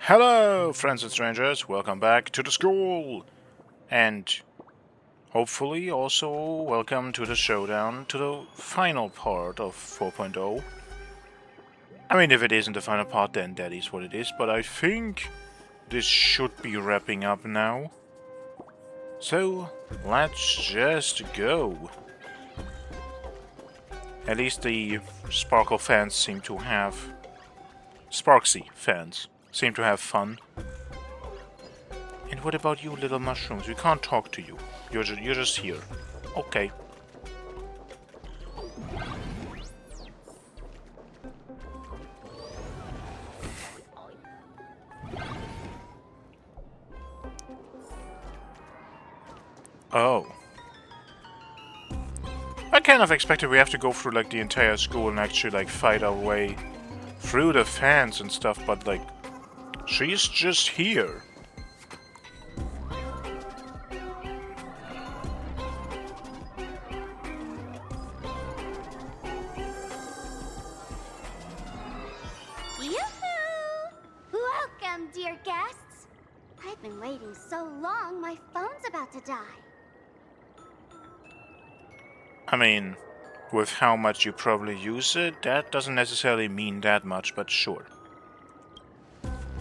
Hello, friends and strangers, welcome back to the school! And hopefully also welcome to the Showdown, to the final part of 4.0. I mean, if it isn't the final part, then that is what it is, but I think this should be wrapping up now. So, let's just go. At least the Sparkle fans seem to have... Sparxy fans seem to have fun. And what about you, little mushrooms? We can't talk to you. You're just here. Okay. Oh. I kind of expected we have to go through like the entire school and actually like fight our way through the fans and stuff, but like, she's just here. Welcome, dear guests. I've been waiting so long, my phone's about to die. I mean, with how much you probably use it, that doesn't necessarily mean that much, but sure.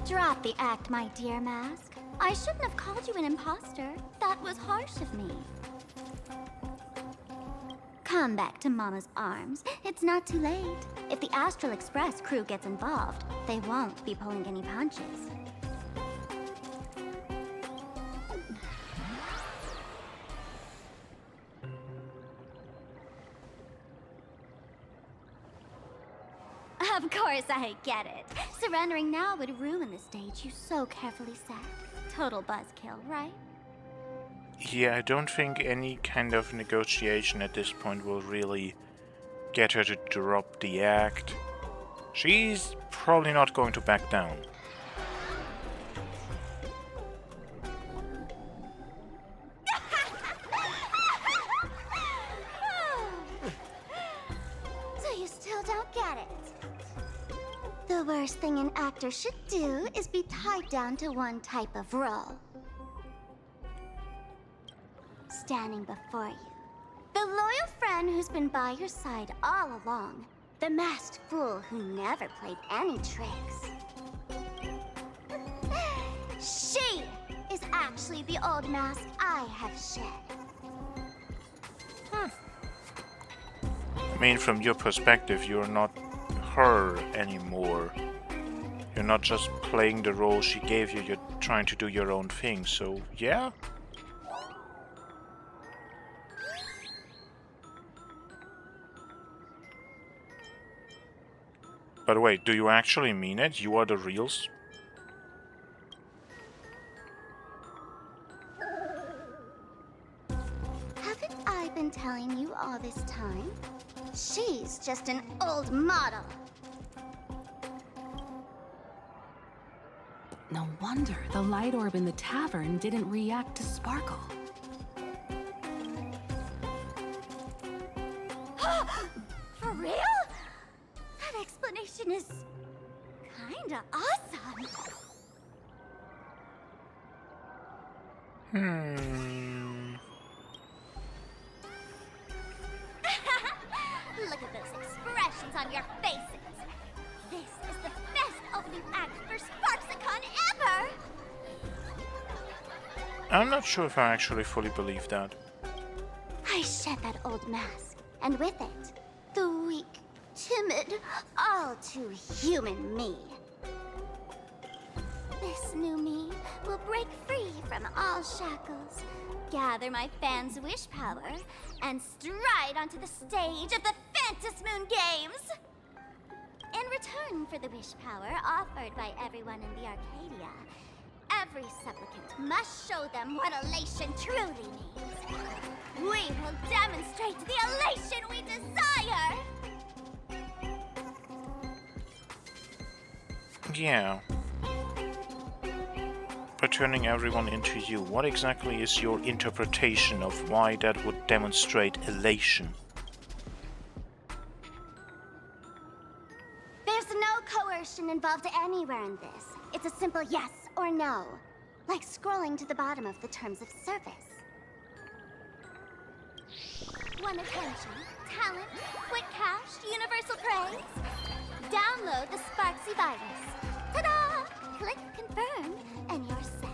Drop the act, my dear Mask. I shouldn't have called you an imposter. That was harsh of me. Come back to Mama's arms. It's not too late. If the Astral Express crew gets involved, they won't be pulling any punches. Of course I get it. Surrendering now would ruin the stage you so carefully set. Total buzzkill, right? Yeah, I don't think any kind of negotiation at this point will really get her to drop the act. She's probably not going to back down. So you still don't get it? The worst thing an actor should do is be tied down to one type of role. Standing before you, the loyal friend who's been by your side all along. The masked fool who never played any tricks. She is actually the old mask I have shed. I mean, from your perspective, you're not her anymore. You're not just playing the role she gave you, you're trying to do your own thing, so yeah? By the way, do you actually mean it? You are the reals? Haven't I been telling you all this time? She's just an old model. No wonder the light orb in the tavern didn't react to Sparkle. For real? That explanation is kinda awesome. Look at those expressions on your faces. This is the best opening act for Sparxicon ever! I'm not sure if I actually fully believe that. I shed that old mask, and with it, the weak, timid, all too human me. This new me will break free from all shackles, gather my fans' wish power, and stride onto the stage of the Phantasmoon Moon Games! In return for the wish power offered by everyone in the Arcadia, every supplicant must show them what elation truly means. We will demonstrate the elation we desire! Yeah. By turning everyone into you, what exactly is your interpretation of why that would demonstrate elation? There's no coercion involved anywhere in this. It's a simple yes or no. Like scrolling to the bottom of the terms of service. Want attention, talent, quick cash, universal praise? Download the Sparxicon. Ta-da! Click confirm, and you're set.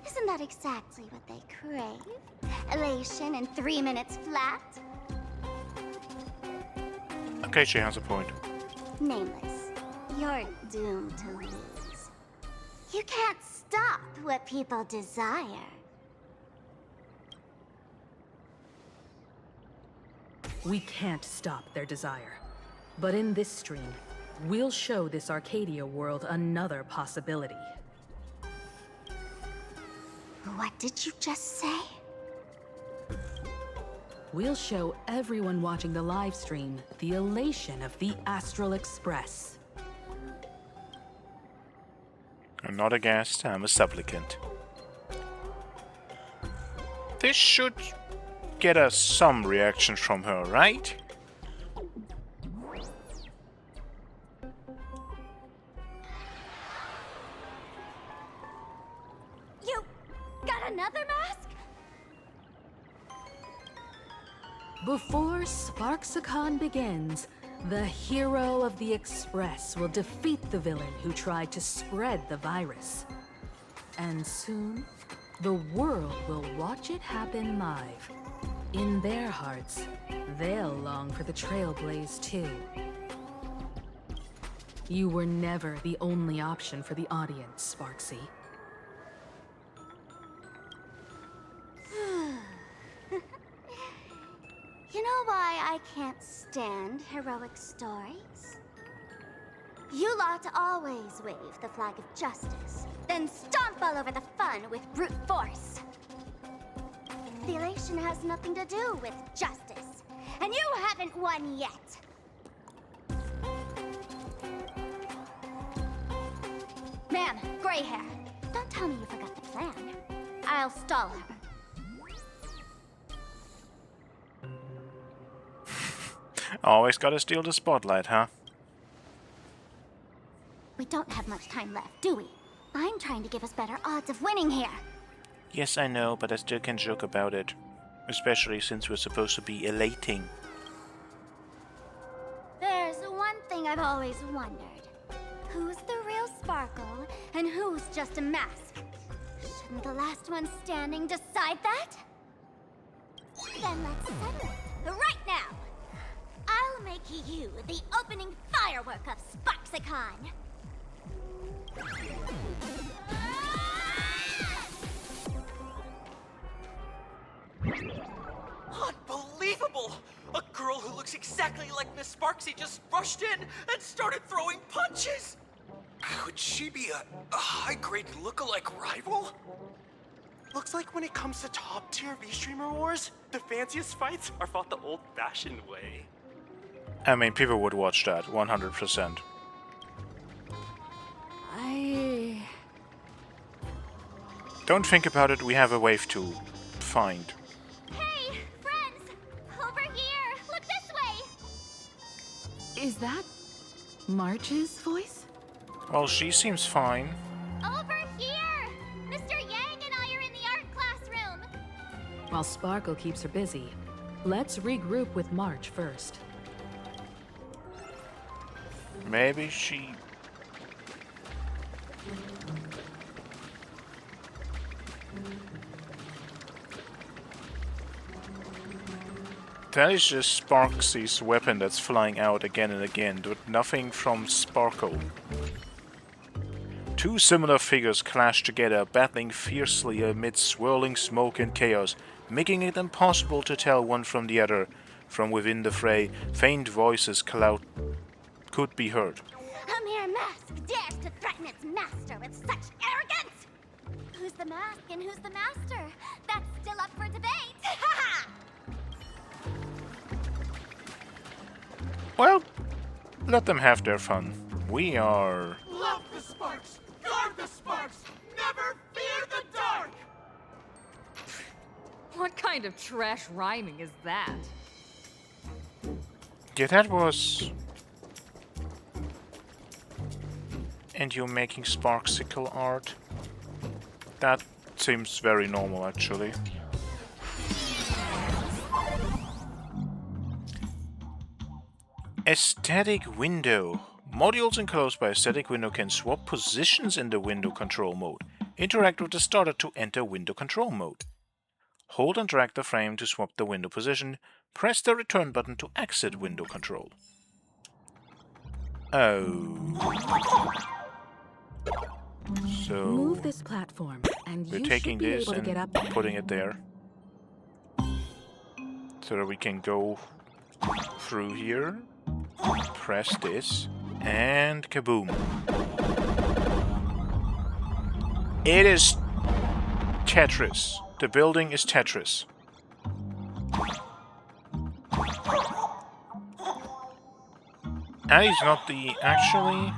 Isn't that exactly what they crave? Elation in 3 minutes flat? Okay, she has a point. Nameless, you're doomed to lose. You can't stop what people desire. We can't stop their desire. But in this stream, we'll show this Arcadia world another possibility. What did you just say? We'll show everyone watching the live stream the elation of the Astral Express. I'm not a guest, I'm a supplicant. This should get us some reactions from her, right? You got another mask? Before Sparxicon begins, the hero of the Express will defeat the villain who tried to spread the virus. And soon, the world will watch it happen live. In their hearts, they'll long for the Trailblaze too. You were never the only option for the audience, Sparxy. You know why I can't stand heroic stories? You lot always wave the flag of justice, then stomp all over the fun with brute force. The elation has nothing to do with justice, and you haven't won yet. Ma'am, gray hair, don't tell me you forgot the plan. I'll stall her. Always gotta steal the spotlight, huh? We don't have much time left, do we? I'm trying to give us better odds of winning here. Yes, I know, but I still can joke about it. Especially since we're supposed to be elating. There's one thing I've always wondered. Who's the real Sparkle, and who's just a mask? Shouldn't the last one standing decide that? Then let's settle it right now. I'll make you the opening firework of Sparxicon. Unbelievable! A girl who looks exactly like Miss Sparxy just rushed in and started throwing punches! Could she be a high-grade lookalike rival? Looks like when it comes to top-tier V-Streamer wars, the fanciest fights are fought the old-fashioned way. I mean, people would watch that, 100%. Don't think about it, we have a wave to find. Hey, friends! Over here! Look this way! Is that March's voice? Well, she seems fine. Over here! Mr. Yang and I are in the art classroom! While Sparkle keeps her busy, let's regroup with March first. Maybe she... That is just Sparxy's weapon that's flying out again and again, with nothing from Sparkle. Two similar figures clash together, battling fiercely amid swirling smoke and chaos, making it impossible to tell one from the other. From within the fray, faint voices could be heard. A mere mask dares to threaten its master with such arrogance! Who's the mask and who's the master? That's still up for debate! Ha! Well, let them have their fun. We are... Love the sparks! Guard the sparks! Never fear the dark! What kind of trash rhyming is that? Yeah, that was... And you're making Sparxicle art. That seems very normal, actually. Aesthetic window. Modules enclosed by aesthetic window can swap positions in the window control mode. Interact with the starter to enter window control mode. Hold and drag the frame to swap the window position. Press the return button to exit window control. Oh. So Move this platform, and we're you taking should be this able to and get up. putting it there. So that we can go through here. Press this. And kaboom. It is Tetris. The building is Tetris. And it's not the... Actually...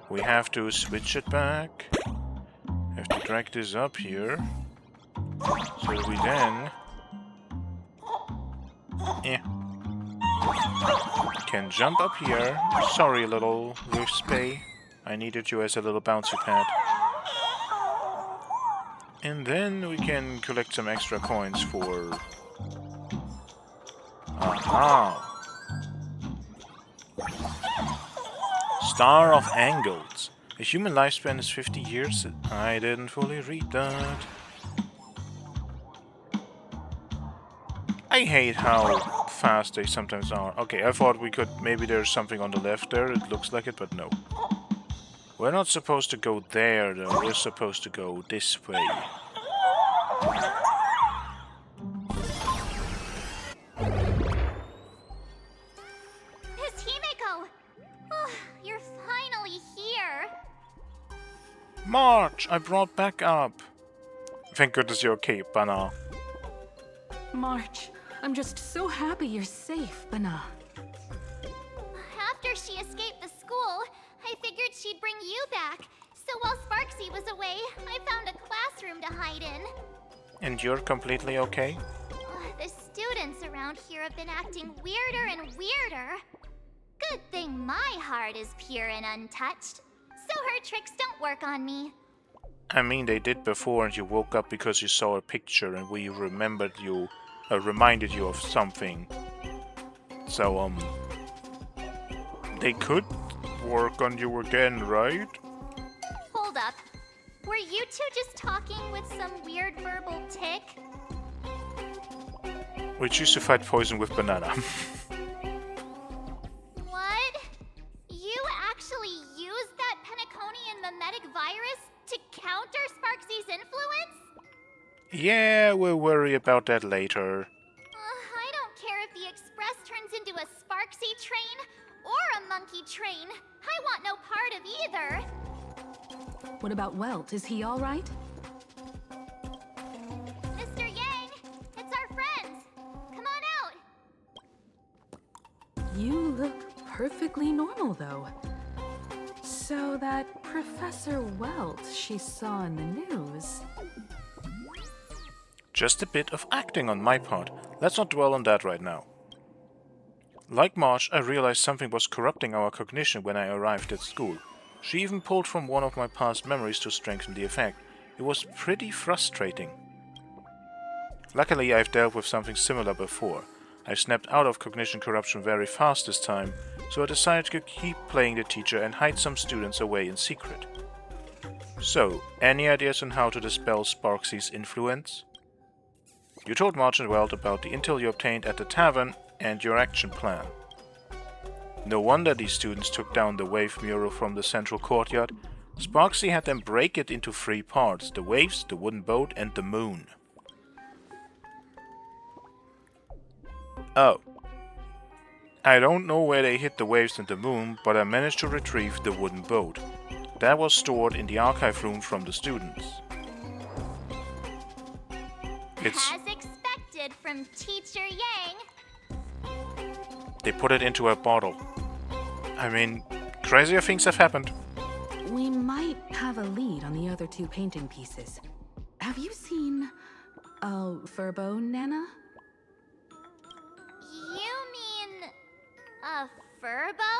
We have to switch it back. Have to drag this up here. So that we then... can jump up here. Sorry, little Riftspay. I needed you as a little bouncy pad. And then we can collect some extra coins for... Aha! Star of Angles. A human lifespan is 50 years. I didn't fully read that. I hate how fast they sometimes are. Okay, I thought we could... Maybe there's something on the left there. It looks like it, but no. We're not supposed to go there, though. We're supposed to go this way. Miss Himeko! Oh, you're finally here! March! I brought back up. Thank goodness you're okay, Bana. March, I'm just so happy you're safe, Bana. After she escaped the school, I figured she'd bring you back. So while Sparxie was away, I found a classroom to hide in. And you're completely okay? The students around here have been acting weirder and weirder. Good thing my heart is pure and untouched, so her tricks don't work on me. I mean, they did before and you woke up because you saw a picture and we remembered you, reminded you of something. So, they could work on you again, right? Hold up. Were you two just talking with some weird verbal tick? We choose to fight poison with banana. What? You actually used that Penaconian mimetic virus to counter Sparxie's influence? Yeah, we'll worry about that later. I don't care if the Express turns into a Sparxie train or a monkey train. I want no part of either. What about Welt? Is he all right? Mr. Yang, it's our friends. Come on out. You look perfectly normal, though. So that Professor Welt she saw in the news... Just a bit of acting on my part. Let's not dwell on that right now. Like March, I realized something was corrupting our cognition when I arrived at school. She even pulled from one of my past memories to strengthen the effect. It was pretty frustrating. Luckily, I've dealt with something similar before. I snapped out of cognition corruption very fast this time, so I decided to keep playing the teacher and hide some students away in secret. So, any ideas on how to dispel Sparxie's influence? You told March and Welt about the intel you obtained at the tavern and your action plan. No wonder these students took down the wave mural from the central courtyard. Sparxie had them break it into 3 parts: the waves, the wooden boat, and the moon. Oh. I don't know where they hid the waves and the moon, but I managed to retrieve the wooden boat. That was stored in the archive room from the students. It's... As expected from Teacher Yang. They put it into a bottle. I mean, crazier things have happened. We might have a lead on the other 2 painting pieces. Have you seen... Furbo, Nana? You mean... a furbo?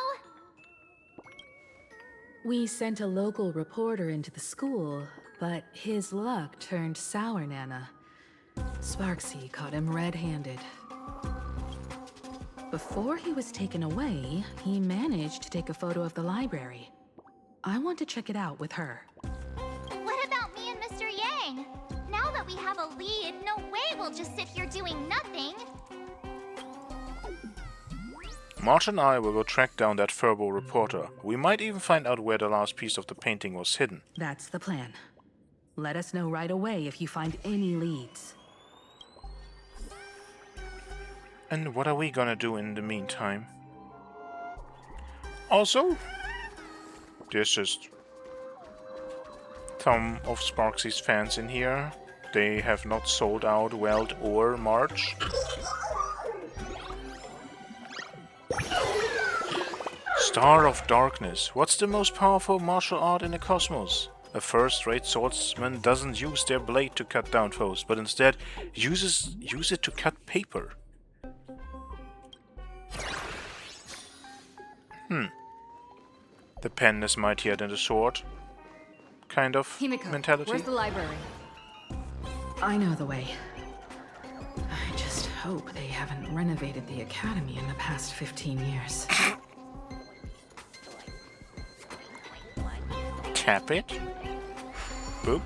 We sent a local reporter into the school, but his luck turned sour, Nana. Sparxy caught him red-handed. Before he was taken away, he managed to take a photo of the library. I want to check it out with her. What about me and Mr. Yang? Now that we have a lead, no way we'll just sit here doing nothing. March and I will go track down that Furbo reporter. We might even find out where the last piece of the painting was hidden. That's the plan. Let us know right away if you find any leads. And what are we gonna do in the meantime? Also, there's just some of Sparxy's fans in here. They have not sold out Weld or March. Star of Darkness. What's the most powerful martial art in the cosmos? A first-rate swordsman doesn't use their blade to cut down foes, but instead use it to cut paper. The pen is mightier than the sword. Kind of Himiko, mentality. where's the library? I know the way. I just hope they haven't renovated the academy in the past 15 years. Tap it. Boop.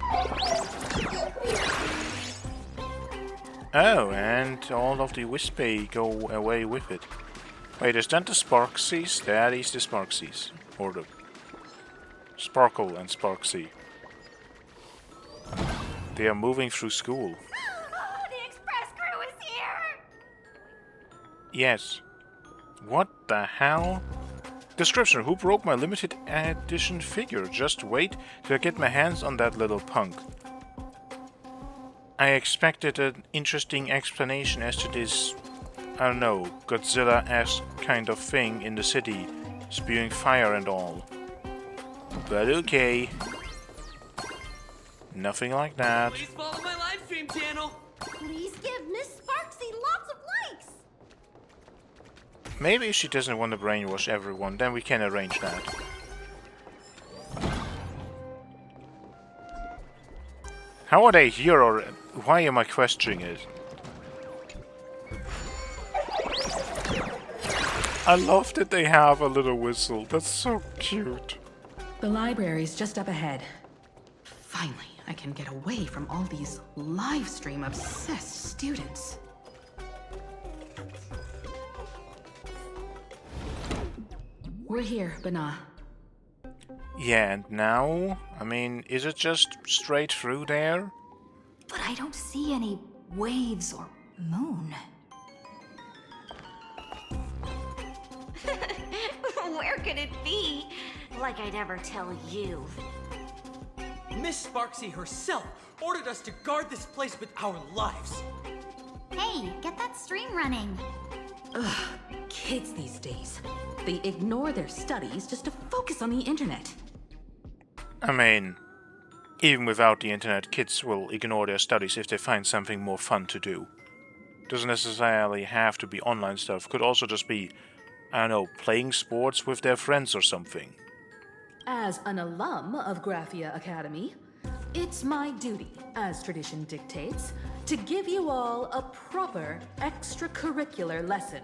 Oh, and all of the Wispy go away with it. Wait, is that the Sparxies? That is the Sparxies. Or the Sparkle and Sparxy. They are moving through school. The express crew is here! Yes. What the hell? Description: who broke my limited edition figure? Just wait till I get my hands on that little punk. I expected an interesting explanation as to this, I don't know, Godzilla-esque kind of thing in the city, spewing fire and all. But okay. Nothing like that. Please follow my live stream channel. Please give Miss Sparxy lots of likes! Maybe she doesn't want to brainwash everyone, then we can arrange that. How are they here, or why am I questioning it? I love that they have a little whistle. That's so cute. The library's just up ahead. Finally, I can get away from all these live stream obsessed students. We're here, Bana. Yeah, and now? I mean, is it just straight through there? But I don't see any waves or moon. Where could it be? Like I'd ever tell you. Miss Sparxy herself ordered us to guard this place with our lives. Hey, get that stream running. Ugh, kids these days. They ignore their studies just to focus on the internet. I mean, even without the internet, kids will ignore their studies if they find something more fun to do. Doesn't necessarily have to be online stuff. Could also just be, I don't know, playing sports with their friends or something. As an alum of Graphia Academy, it's my duty, as tradition dictates, to give you all a proper extracurricular lesson.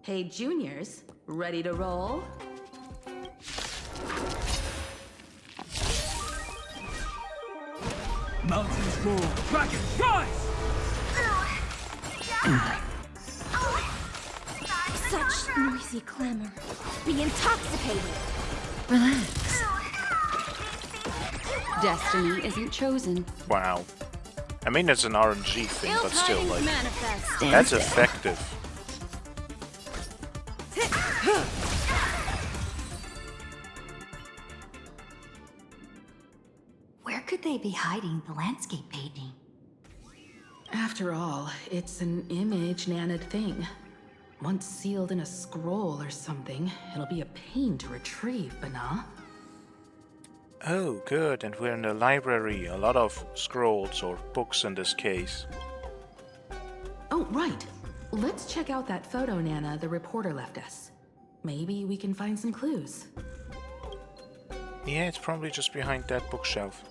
Hey, juniors, ready to roll? Mountains roll, dragons rise! Such noisy clamor. Be intoxicated. Relax. Destiny isn't chosen. Wow. I mean, it's an RNG thing, but still, like, Manifest. that's effective. Where could they be hiding the landscape painting? After all, it's an image-nanted thing. Once sealed in a scroll or something, it'll be a pain to retrieve, Bana. Oh, good, and we're in the library. A lot of scrolls, or books in this case. Oh, right. Let's check out that photo, Nana, the reporter left us. Maybe we can find some clues. Yeah, it's probably just behind that bookshelf.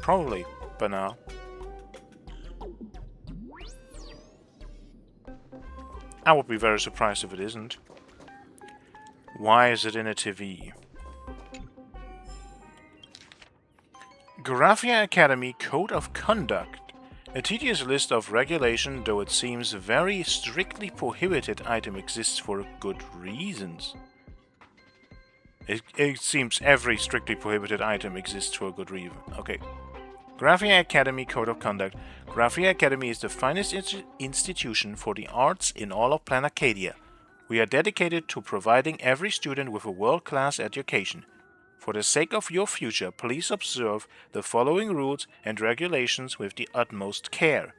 Probably, but now. I would be very surprised if it isn't. Why is it in a TV? Graphia Academy Code of Conduct. A tedious list of regulation, though it seems very strictly prohibited item exists for good reasons. It seems every strictly prohibited item exists for a good reason. Okay. Graphia Academy Code of Conduct. Graphia Academy is the finest institution for the arts in all of Planet Acadia. We are dedicated to providing every student with a world-class education. For the sake of your future, please observe the following rules and regulations with the utmost care.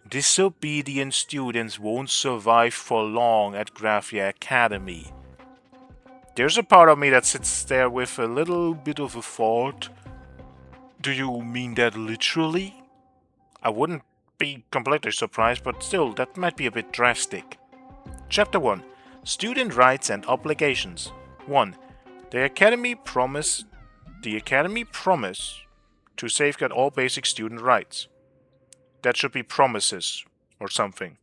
Disobedient students won't survive for long at Graphia Academy. There's a part of me that sits there with a little bit of a thought. Do you mean that literally? I wouldn't be completely surprised, but still, that might be a bit drastic. Chapter 1. Student Rights and Obligations. 1. The Academy promise to safeguard all basic student rights. That should be promises or something.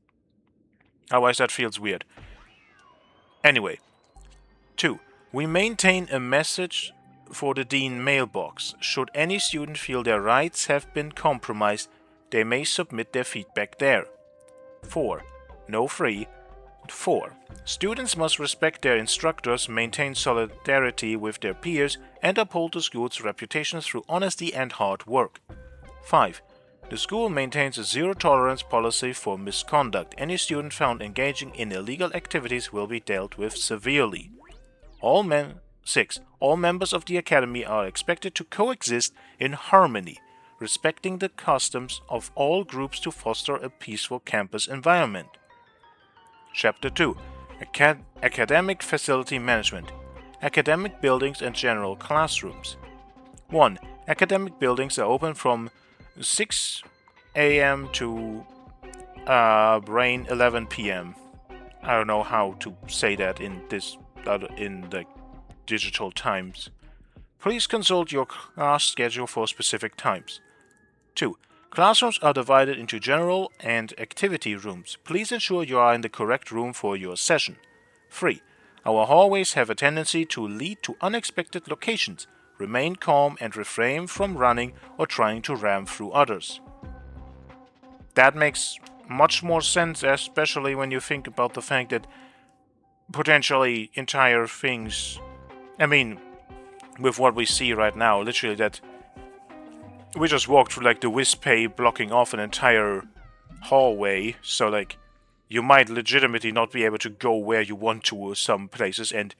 Otherwise that feels weird. Anyway. 2. We maintain a message for the Dean mailbox. Should any student feel their rights have been compromised, they may submit their feedback there. 4. No free. 4. Students must respect their instructors, maintain solidarity with their peers, and uphold the school's reputation through honesty and hard work. 5. The school maintains a zero-tolerance policy for misconduct. Any student found engaging in illegal activities will be dealt with severely. 6. All members of the Academy are expected to coexist in harmony, respecting the customs of all groups to foster a peaceful campus environment. Chapter 2. Academic Facility Management. Academic Buildings and General Classrooms. 1. Academic buildings are open from 6 a.m. to 11 p.m. I don't know how to say that in the digital times. Please consult your class schedule for specific times. 2. Classrooms are divided into general and activity rooms. Please ensure you are in the correct room for your session. 3. Our hallways have a tendency to lead to unexpected locations. Remain calm and refrain from running or trying to ram through others. That makes much more sense, especially when you think about the fact that potentially entire things... I mean, with what we see right now, literally that we just walked through like the Wispay blocking off an entire hallway, so like you might legitimately not be able to go where you want to some places, and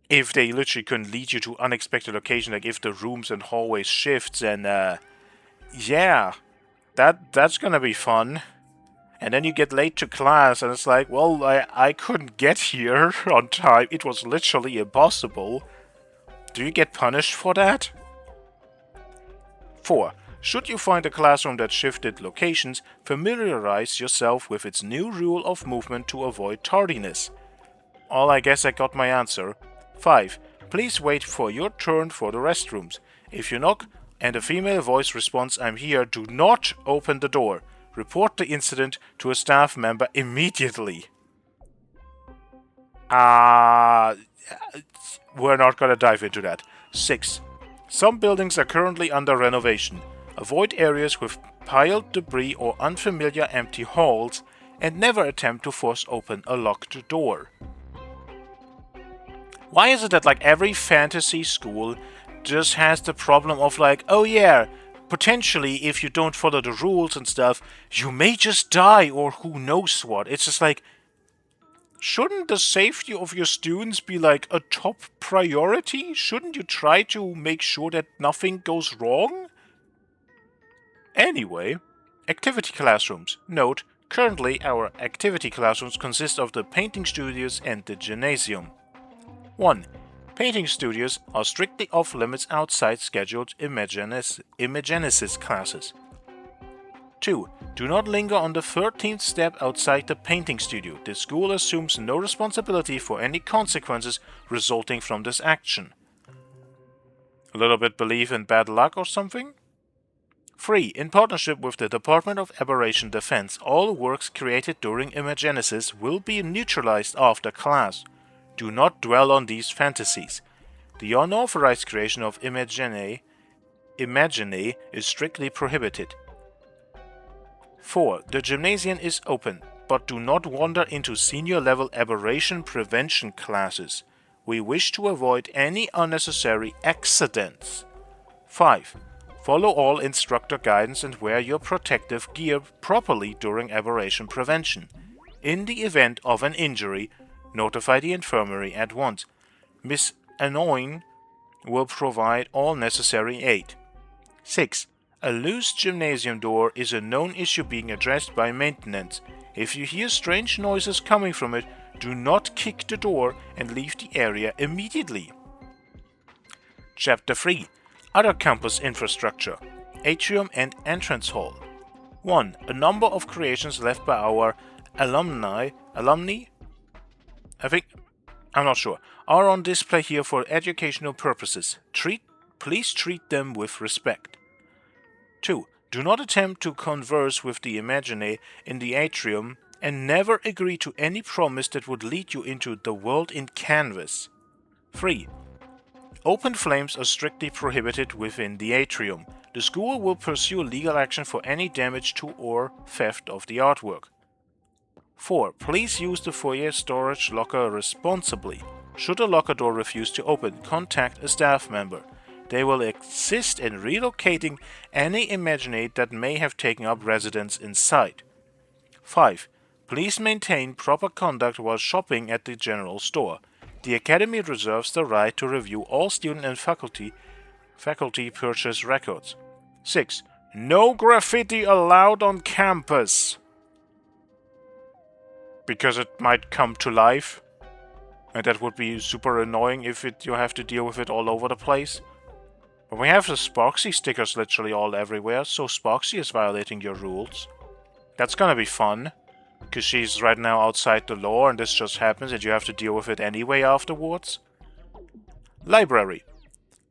if they literally can lead you to unexpected locations, like if the rooms and hallways shifts, and yeah, that's gonna be fun. And then you get late to class, and it's like, well, I couldn't get here on time. It was literally impossible. Do you get punished for that? 4. Should you find a classroom that shifted locations, familiarize yourself with its new rule of movement to avoid tardiness. Well, I guess I got my answer. 5. Please wait for your turn for the restrooms. If you knock and a female voice responds, "I'm here," do not open the door. Report the incident to a staff member immediately. We're not gonna dive into that. 6. Some buildings are currently under renovation. Avoid areas with piled debris or unfamiliar empty halls, and never attempt to force open a locked door. Why is it that like every fantasy school just has the problem of like, oh yeah, potentially if you don't follow the rules and stuff, you may just die or who knows what. It's just like, shouldn't the safety of your students be like a top priority? Shouldn't you try to make sure that nothing goes wrong? Anyway, activity classrooms. Note, currently our activity classrooms consist of the painting studios and the gymnasium. 1. Painting studios are strictly off-limits outside scheduled Imagenesis classes. 2. Do not linger on the 13th step outside the painting studio. The school assumes no responsibility for any consequences resulting from this action. A little bit believe in bad luck or something? 3. In partnership with the Department of Aberration Defense, all works created during Imagenesis will be neutralized after class. Do not dwell on these fantasies. The unauthorized creation of Imagine is strictly prohibited. 4. The gymnasium is open, but do not wander into senior-level aberration prevention classes. We wish to avoid any unnecessary accidents. 5. Follow all instructor guidance and wear your protective gear properly during aberration prevention. In the event of an injury, notify the infirmary at once. Miss Annoying will provide all necessary aid. 6. A loose gymnasium door is a known issue being addressed by maintenance. If you hear strange noises coming from it, do not kick the door and leave the area immediately. Chapter 3. Other campus infrastructure. Atrium and entrance hall. 1. A number of creations left by our alumni? I'm not sure. Are on display here for educational purposes. Please treat them with respect. 2. Do not attempt to converse with the Imagine in the atrium and never agree to any promise that would lead you into the world in canvas. 3. Open flames are strictly prohibited within the atrium. The school will pursue legal action for any damage to or theft of the artwork. 4. Please use the foyer storage locker responsibly. Should a locker door refuse to open, contact a staff member. They will assist in relocating any Imaginate that may have taken up residence inside. 5. Please maintain proper conduct while shopping at the general store. The Academy reserves the right to review all student and faculty purchase records. 6. No graffiti allowed on campus. Because it might come to life. And that would be super annoying if you have to deal with it all over the place. But we have the Sparxy stickers literally all everywhere, so Sparxy is violating your rules. That's gonna be fun. Because she's right now outside the law and this just happens and you have to deal with it anyway afterwards. Library.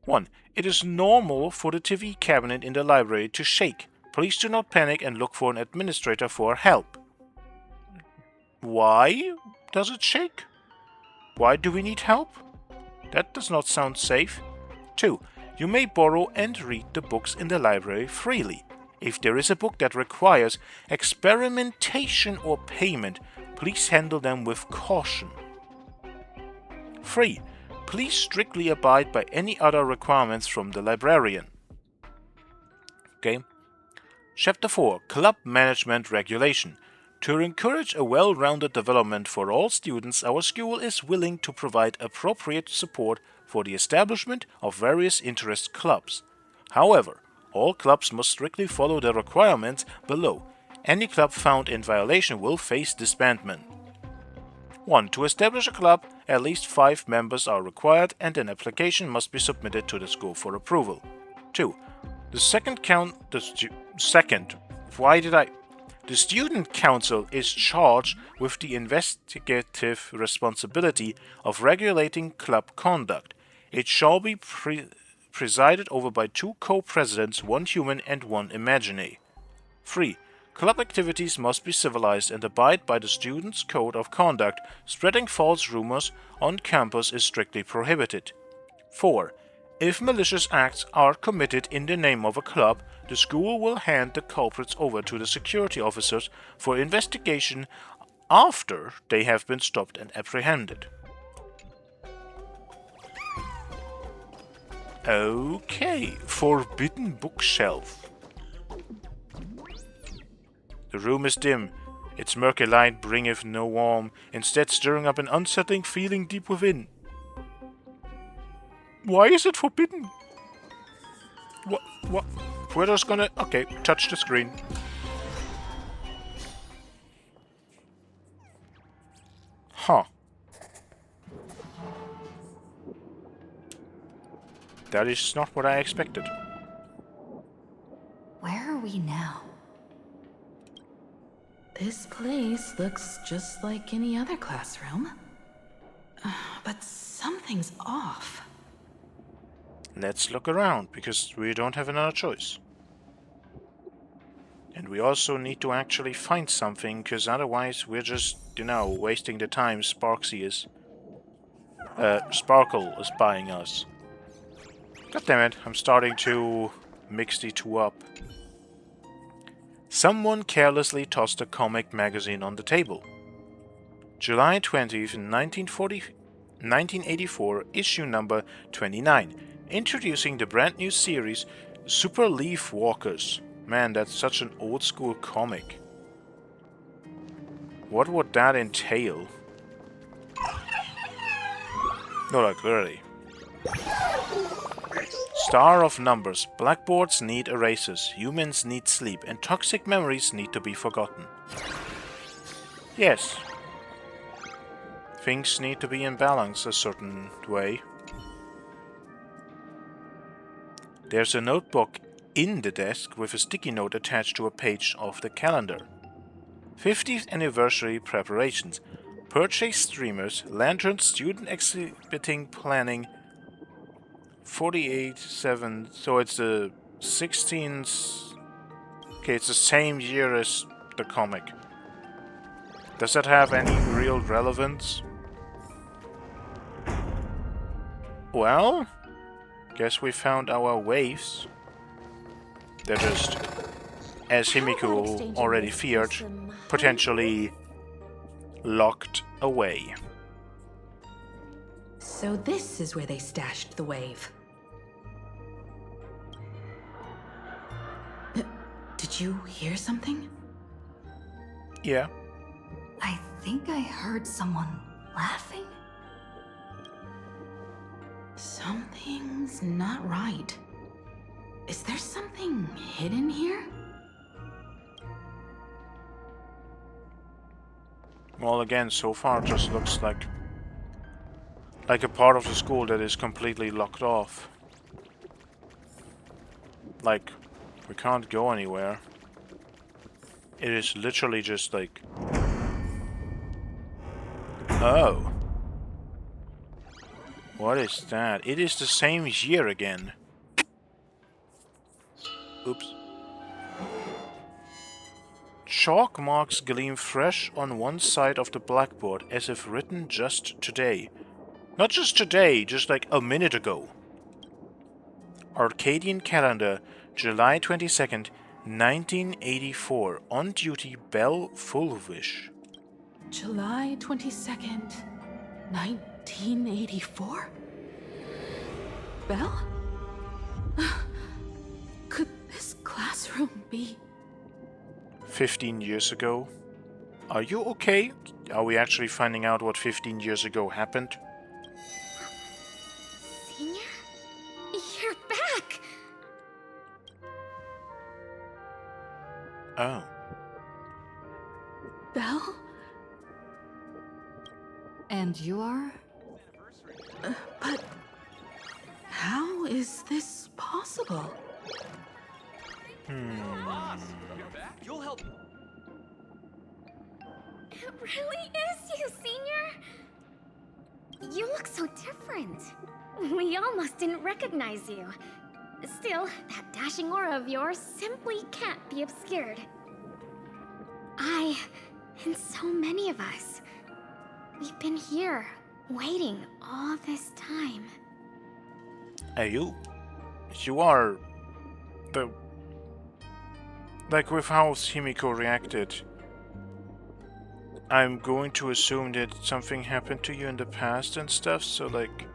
1. It is normal for the TV cabinet in the library to shake. Please do not panic and look for an administrator for help. Why does it shake? Why do we need help? That does not sound safe. 2. You may borrow and read the books in the library freely. If there is a book that requires experimentation or payment, please handle them with caution. 3. Please strictly abide by any other requirements from the librarian. Okay. Chapter 4. Club Management Regulation. To encourage a well-rounded development for all students, our school is willing to provide appropriate support for the establishment of various interest clubs. However, all clubs must strictly follow the requirements below. Any club found in violation will face disbandment. 1. To establish a club, at least 5 members are required and an application must be submitted to the school for approval. 2. The student council is charged with the investigative responsibility of regulating club conduct. It shall be presided over by 2 co-presidents, 1 human and 1 Imagine. 3. Club activities must be civilized and abide by the students' code of conduct. Spreading false rumors on campus is strictly prohibited. 4. If malicious acts are committed in the name of a club, the school will hand the culprits over to the security officers for investigation after they have been stopped and apprehended. Okay, forbidden bookshelf. The room is dim. Its murky light bringeth no warmth, instead stirring up an unsettling feeling deep within. Why is it forbidden? What? We're just gonna... Okay, touch the screen. Huh. That is not what I expected. Where are we now? This place looks just like any other classroom. But something's off. Let's look around, because we don't have another choice. And we also need to actually find something, because otherwise we're just, you know, wasting the time Sparxy is... Sparkle is buying us. God damn it, I'm starting to mix the two up. Someone carelessly tossed a comic magazine on the table. July 20th, 1984, issue number 29, introducing the brand new series Super Leaf Walkers. Man, that's such an old school comic. What would that entail? No, like literally. Star of numbers. Blackboards need erasers, humans need sleep, and toxic memories need to be forgotten. Yes. Things need to be in balance a certain way. There's a notebook in the desk with a sticky note attached to a page of the calendar. 50th anniversary preparations. Purchase streamers, lanterns, student exhibiting planning. 48-7, so it's the 16th... Okay, it's the same year as the comic. Does that have any real relevance? Well, guess we found our waves. They're just, as Himiko already feared, potentially locked away. So this is where they stashed the wave. Did you hear something? Yeah. I think I heard someone laughing. Something's not right. Is there something hidden here? Well, again, so far it just looks like a part of the school that is completely locked off. Like, we can't go anywhere. It is literally just like... Oh. What is that? It is the same year again. Oops. Chalk marks gleam fresh on one side of the blackboard as if written just today. Not just today, just like a minute ago. Arcadian calendar, July 22nd, 1984. On duty, Belle Fulvish. July 22nd, 1984? Belle? Could this classroom be... 15 years ago? Are you okay? Are we actually finding out what 15 years ago happened? Senior? You're back! Oh. Belle? And you are? But... how is this possible? You'll help. It really is you, Senior! You look so different. We almost didn't recognize you. Still, that dashing aura of yours simply can't be obscured. I, and so many of us, we've been here, waiting all this time. Hey, you are the... Like, with how Himiko reacted, I'm going to assume that something happened to you in the past and stuff, so like...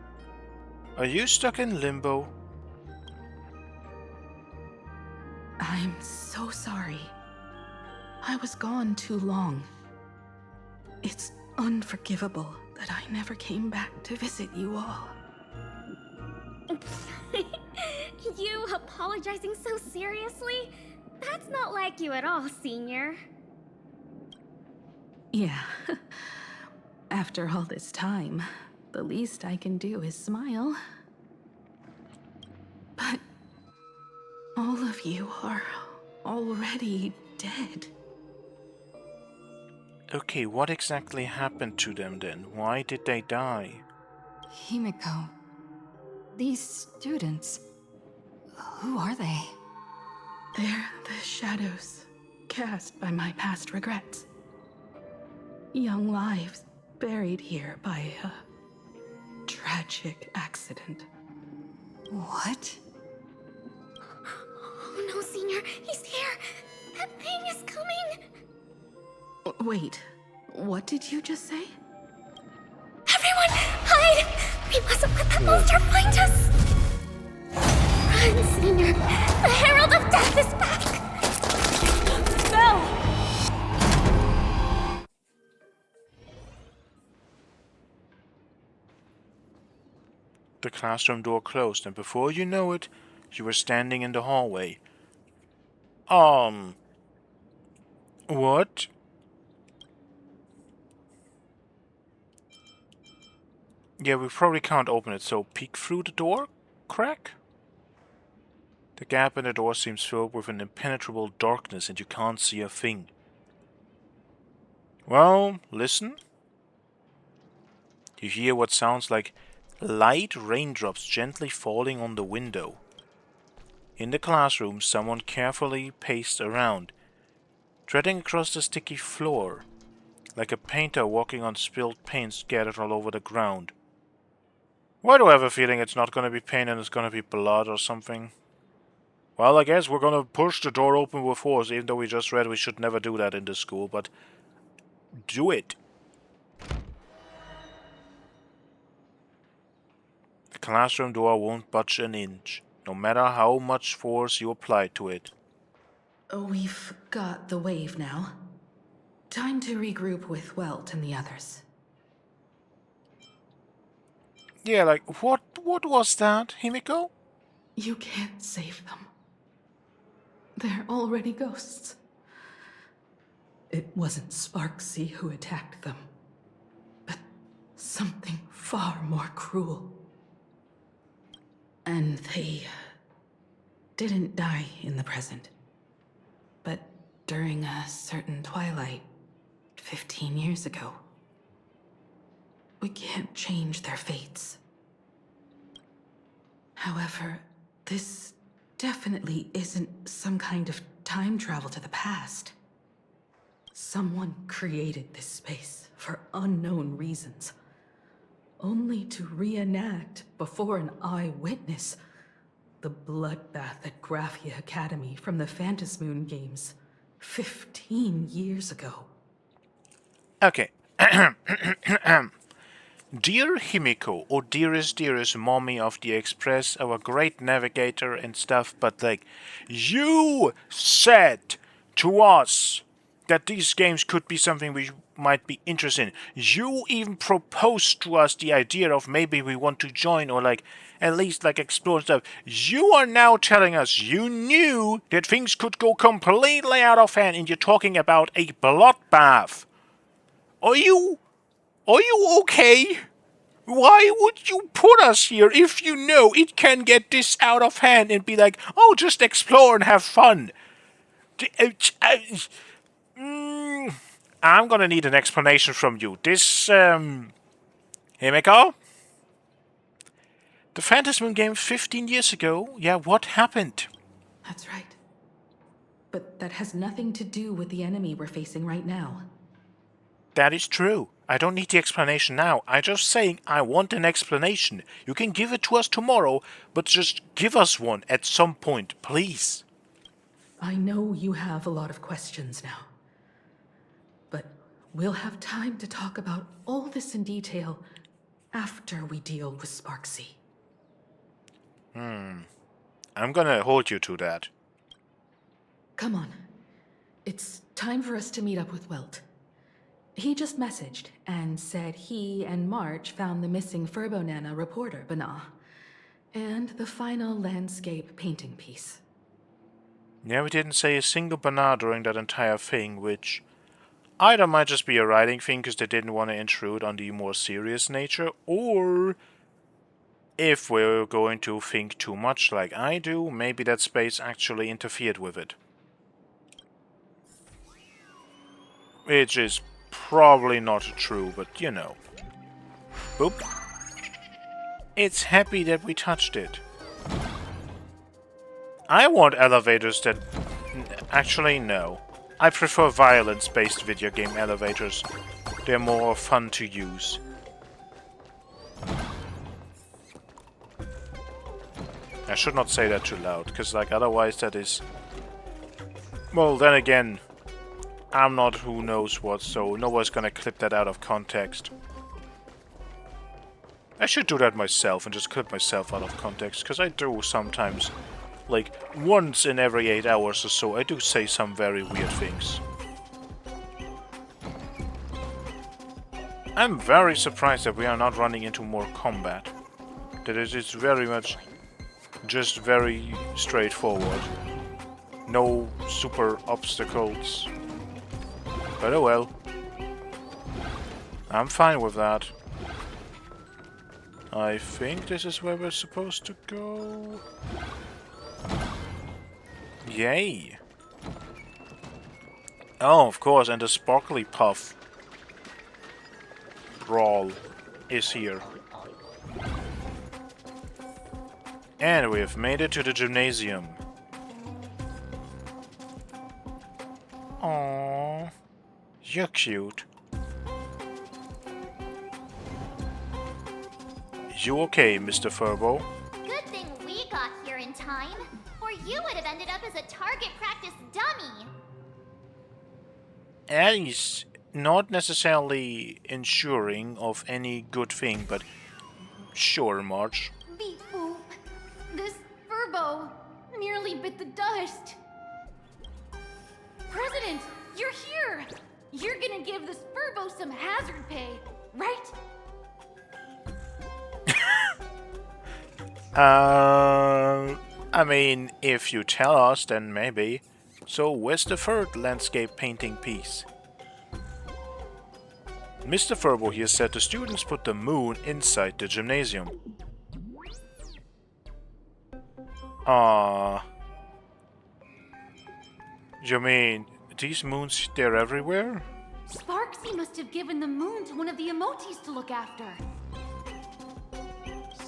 Are you stuck in limbo? I'm so sorry. I was gone too long. It's unforgivable that I never came back to visit you all. You apologizing so seriously? That's not like you at all, Senior. Yeah. After all this time, the least I can do is smile. But all of you are already dead. Okay, what exactly happened to them then? Why did they die? Himiko. These students. Who are they? They're the shadows cast by my past regrets. Young lives buried here by a tragic accident. What? Oh no, Senior, he's here! That thing is coming! Wait, what did you just say? Everyone, hide! We mustn't let that monster find us! Run, Senior! The Herald of Death is back! No! The classroom door closed, and before you know it, you were standing in the hallway. What? Yeah, we probably can't open it, so peek through the door crack? The gap in the door seems filled with an impenetrable darkness and you can't see a thing. Well, listen. You hear what sounds like light raindrops gently falling on the window. In the classroom, someone carefully paced around, treading across the sticky floor, like a painter walking on spilled paint scattered all over the ground. Why do I have a feeling it's not gonna be paint and it's gonna be blood or something? Well, I guess we're gonna push the door open with force, even though we just read we should never do that in this school, but do it. The classroom door won't budge an inch, no matter how much force you apply to it. We've got the wave now. Time to regroup with Welt and the others. Yeah, like, what was that, Himiko? You can't save them. They're already ghosts. It wasn't Sparxie who attacked them, but something far more cruel. And they didn't die in the present, but during a certain twilight 15 years ago. We can't change their fates. However, this definitely isn't some kind of time travel to the past. Someone created this space for unknown reasons, only to reenact before an eyewitness the bloodbath at Graphia Academy from the Phantasmoon games 15 years ago. Okay. Dear Himiko, or dearest mommy of the Express, our great navigator and stuff, but like, you said to us that these games could be something we might be interested in. You even proposed to us the idea of maybe we want to join or like, at least like explore stuff. You are now telling us you knew that things could go completely out of hand and you're talking about a bloodbath. Are you okay? Why would you put us here if you know it can get this out of hand and be like, oh, just explore and have fun? I'm gonna need an explanation from you. This, Himiko? The Phantasmoon game 15 years ago? Yeah, what happened? That's right. But that has nothing to do with the enemy we're facing right now. That is true. I don't need the explanation now. I'm just saying I want an explanation. You can give it to us tomorrow, but just give us one at some point, please. I know you have a lot of questions now. But we'll have time to talk about all this in detail after we deal with Sparxie. I'm gonna hold you to that. Come on. It's time for us to meet up with Welt. He just messaged and said he and March found the missing Furbonana reporter, Bana, and the final landscape painting piece. Yeah, we didn't say a single banana during that entire thing, which either might just be a writing thing because they didn't want to intrude on the more serious nature, or if we're going to think too much like I do, maybe that space actually interfered with it. Which is probably not true, but you know. Boop. It's happy that we touched it. I want elevators that... Actually, no. I prefer violence-based video game elevators. They're more fun to use. I should not say that too loud, because like otherwise that is... Well, then again, I'm not who knows what, so no one's gonna clip that out of context. I should do that myself and just clip myself out of context, because I do sometimes, like, once in every 8 hours or so, I do say some very weird things. I'm very surprised that we are not running into more combat. That it is very much just very straightforward. No super obstacles. But oh well. I'm fine with that. I think this is where we're supposed to go. Yay! Oh, of course, and the sparkly puff brawl is here. And we have made it to the gymnasium. Aww, you're cute. You okay, Mr. Furbo? Good thing we got here in time, or you would have ended up as a target practice dummy. That is not necessarily ensuring of any good thing, but sure, Marge. Beep boop. This Furbo nearly bit the dust. President, you're here! You're gonna give this Furbo some hazard pay, right? I mean, if you tell us, then maybe. So, where's the third landscape painting piece? Mr. Furbo here said the students put the moon inside the gymnasium. You mean, these moons, they're everywhere? Sparxy must have given the moon to one of the emotes to look after.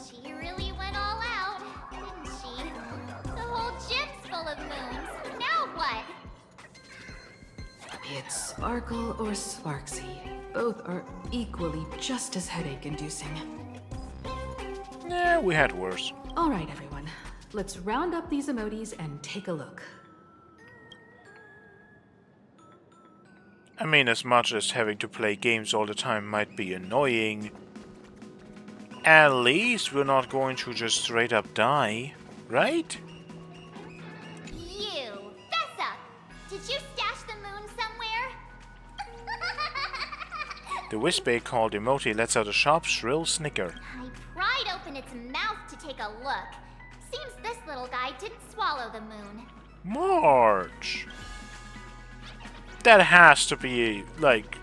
She really went all out, didn't she? The whole gym's full of moons. Now what? It's Sparkle or Sparxy. Both are equally just as headache-inducing. Yeah, we had worse. All right, everyone. Let's round up these emotes and take a look. I mean, as much as having to play games all the time might be annoying, at least we're not going to just straight up die, right? You, fess up. Did you stash the moon somewhere? The Whispay called emote lets out a sharp, shrill snicker. I pried open its mouth to take a look. Seems this little guy didn't swallow the moon. Marge! That has to be, like,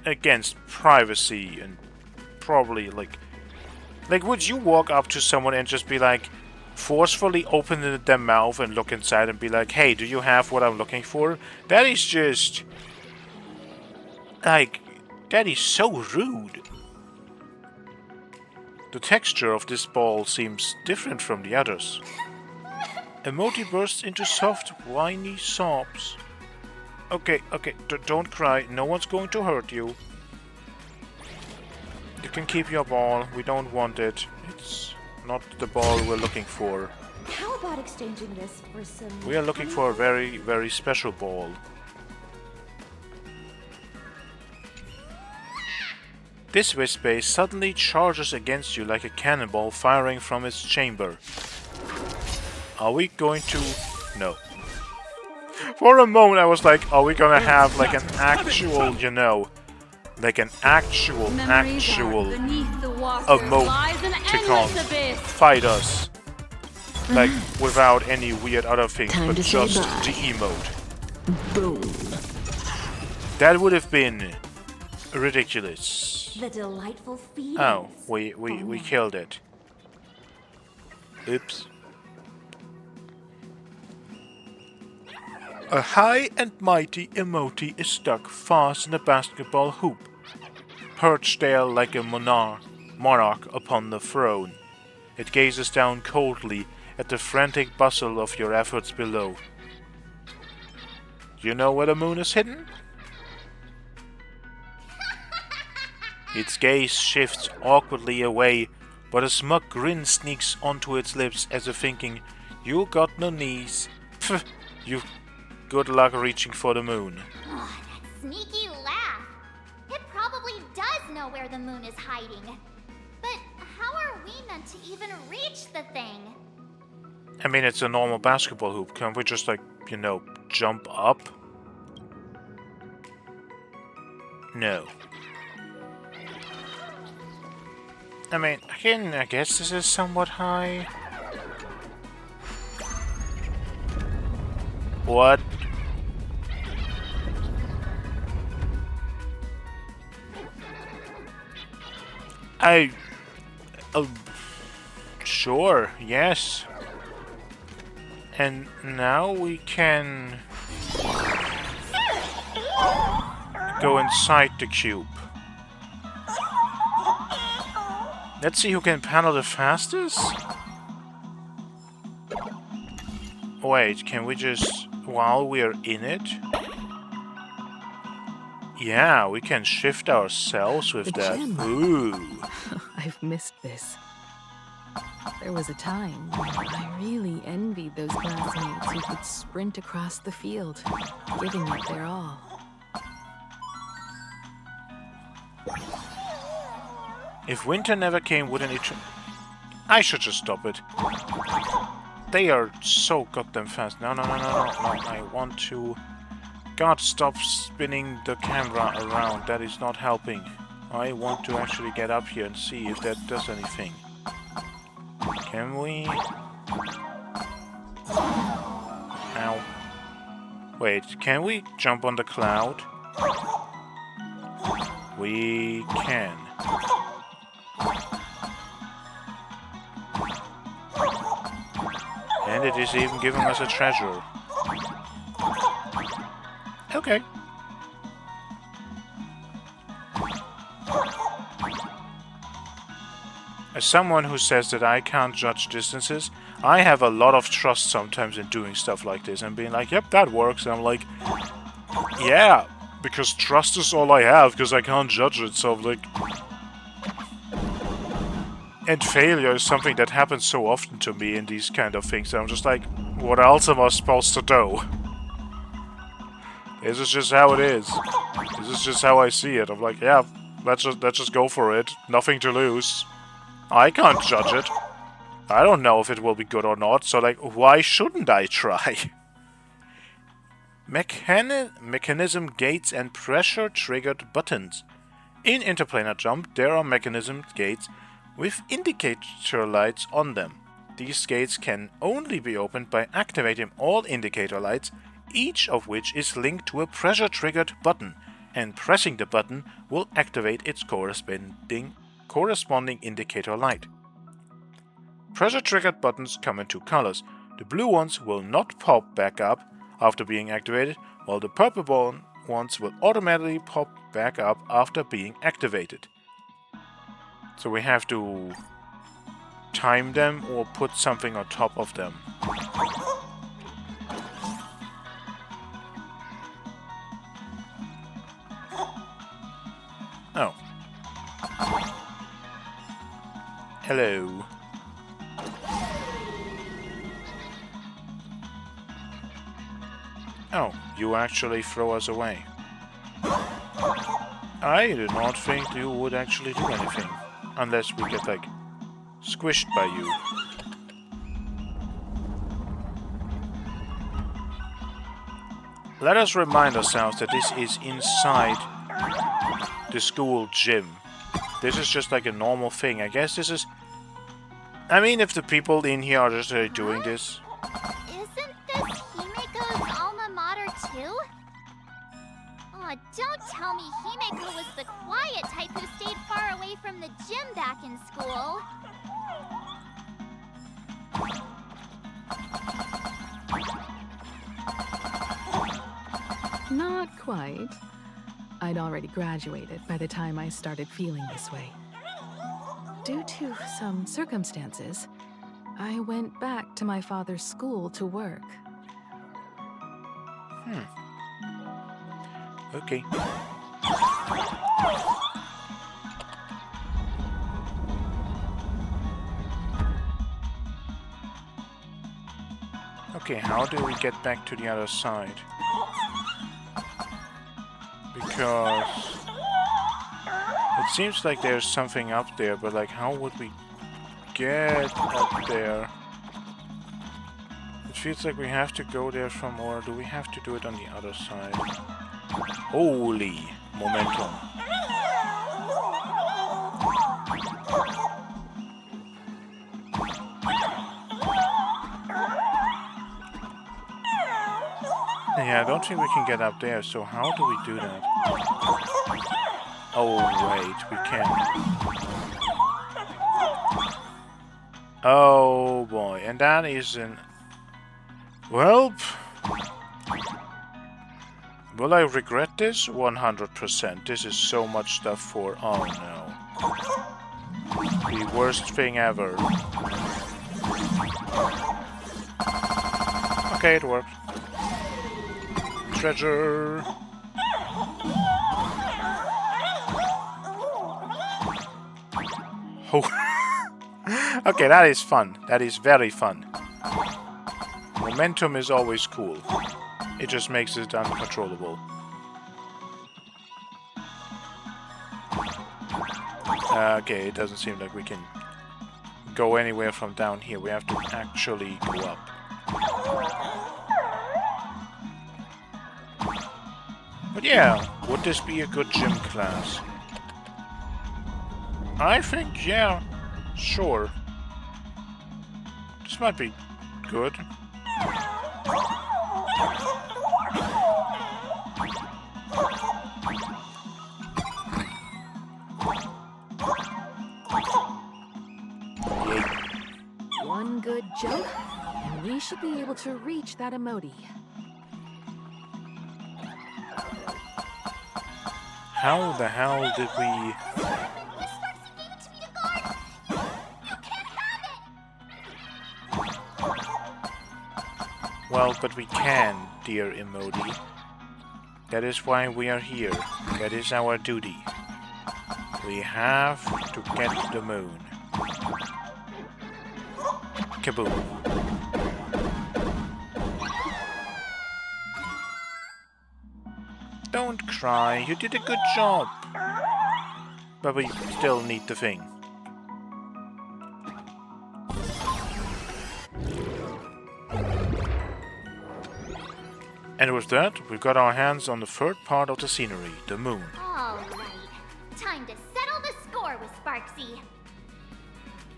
against privacy and probably, like, would you walk up to someone and just be like, forcefully open their mouth and look inside and be like, hey, do you have what I'm looking for? That is just, like, that is so rude. The texture of this ball seems different from the others. Emote bursts into soft, whiny sobs. Okay, don't cry. No one's going to hurt you. You can keep your ball. We don't want it. It's not the ball we're looking for. How about exchanging this for some... We are looking for a very, very special ball. This Whispay suddenly charges against you like a cannonball firing from its chamber. Are we going to... No. For a moment I was like, are we gonna have like an actual, you know, like an actual emoticon fight us. Like, without any weird other things, but just the emote. Boom. That would have been ridiculous. The delightful feelings. Oh, we killed it. Oops. A high and mighty emoji is stuck fast in a basketball hoop, perched there like a monarch upon the throne. It gazes down coldly at the frantic bustle of your efforts below. Do you know where the moon is hidden? Its gaze shifts awkwardly away, but a smug grin sneaks onto its lips as if thinking, "You got no knees. Pfft, you good luck reaching for the moon." Ugh, that sneaky laugh. It probably does know where the moon is hiding. But how are we meant to even reach the thing? I mean, it's a normal basketball hoop. Can't we just, like, you know, jump up? No. I mean, again, I guess this is somewhat high. What? Sure, yes. And now we can go inside the cube. Let's see who can paddle the fastest? Wait, can we just, while we're in it? Yeah, we can shift ourselves with The that. gym. Ooh. I've missed this. There was a time when I really envied those classmates who could sprint across the field, giving it their all. If winter never came, wouldn't it? I should just stop it. They are so goddamn fast. No. I want to... God, stop spinning the camera around. That is not helping. I want to actually get up here and see if that does anything. Can we? Ow. Wait, can we jump on the cloud? We can. And it is even giving us a treasure. Okay. As someone who says that I can't judge distances, I have a lot of trust sometimes in doing stuff like this and being like, yep, that works. And I'm like, yeah, because trust is all I have, because I can't judge it, so like... And failure is something that happens so often to me in these kind of things, that I'm just like, what else am I supposed to do? This is just how it is. This is just how I see it. I'm like, yeah, let's just go for it. Nothing to lose. I can't judge it. I don't know if it will be good or not, so like, why shouldn't I try? Mechanism gates and pressure-triggered buttons. In interplanar jump, there are mechanism gates with indicator lights on them. These gates can only be opened by activating all indicator lights, each of which is linked to a pressure-triggered button, and pressing the button will activate its corresponding indicator light. Pressure-triggered buttons come in two colors. The blue ones will not pop back up after being activated, while the purple ones will automatically pop back up after being activated. So we have to time them or put something on top of them. Oh. Hello. Oh, you actually throw us away. I did not think you would actually do anything. Unless we get, like, squished by you. Let us remind ourselves that this is inside the school gym. This is just like a normal thing. I guess this is... I mean, if the people in here are just doing this... Isn't this Himeko's alma mater too? Aw, don't tell me Himeko was the quiet type who stayed far away from the gym back in school. Not quite. I'd already graduated by the time I started feeling this way. Due to some circumstances, I went back to my father's school to work. Okay. Okay, how do we get back to the other side? Because it seems like there's something up there, but like how would we get up there? It feels like we have to go there from, or do we have to do it on the other side? Holy momentum. Yeah, I don't think we can get up there, so how do we do that? Oh, wait, we can. Oh, boy, and that is an... Well... Will I regret this? 100%. This is so much stuff for... Oh, no. The worst thing ever. Okay, it worked. Treasure. Oh. Okay, that is fun. That is very fun. Momentum is always cool. It just makes it uncontrollable. Okay, it doesn't seem like we can go anywhere from down here. We have to actually go up. But yeah, would this be a good gym class? I think, yeah, sure. This might be good. One good jump, and we should be able to reach that emoji. How the hell did we... Miss Sparxie gave it to me to guard! You can't have it! Well, but we can, dear emoji. That is why we are here. That is our duty. We have to get the moon. Kaboom. Don't cry, you did a good job. But we still need the thing. And with that, we've got our hands on the third part of the scenery, the moon. All right. Time to settle the score with Sparxie.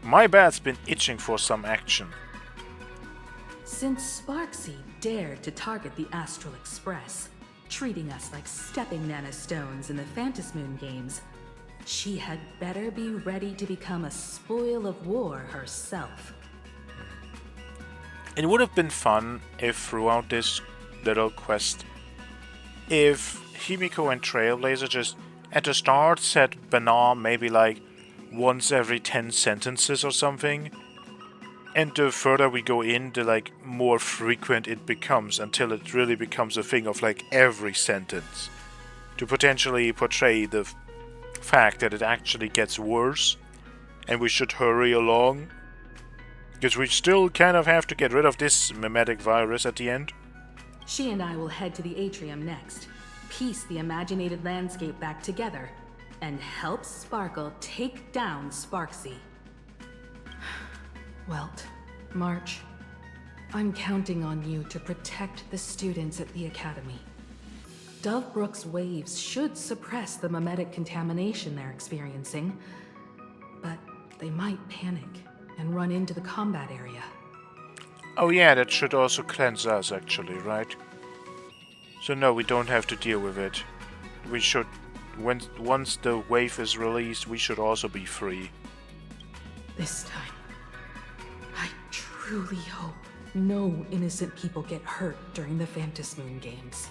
My bat's been itching for some action. Since Sparxie dared to target the Astral Express, treating us like stepping nanostones in the Phantasmoon games, she had better be ready to become a spoil of war herself. It would have been fun if throughout this little quest, if Himiko and Trailblazer just at the start said banal maybe like once every 10 sentences or something, and the further we go in, the like more frequent it becomes until it really becomes a thing of like every sentence, to potentially portray the fact that it actually gets worse and we should hurry along, because we still kind of have to get rid of this mimetic virus at the end. She and I will head to the atrium next, piece the imaginated landscape back together, and help Sparkle take down Sparxie. Welt, March, I'm counting on you to protect the students at the Academy. Dovebrook's waves should suppress the mimetic contamination they're experiencing, but they might panic and run into the combat area. Oh yeah, that should also cleanse us actually, right? So no, we don't have to deal with it. We should, once the wave is released, we should also be free. This time, I truly hope no innocent people get hurt during the Phantasmoon games.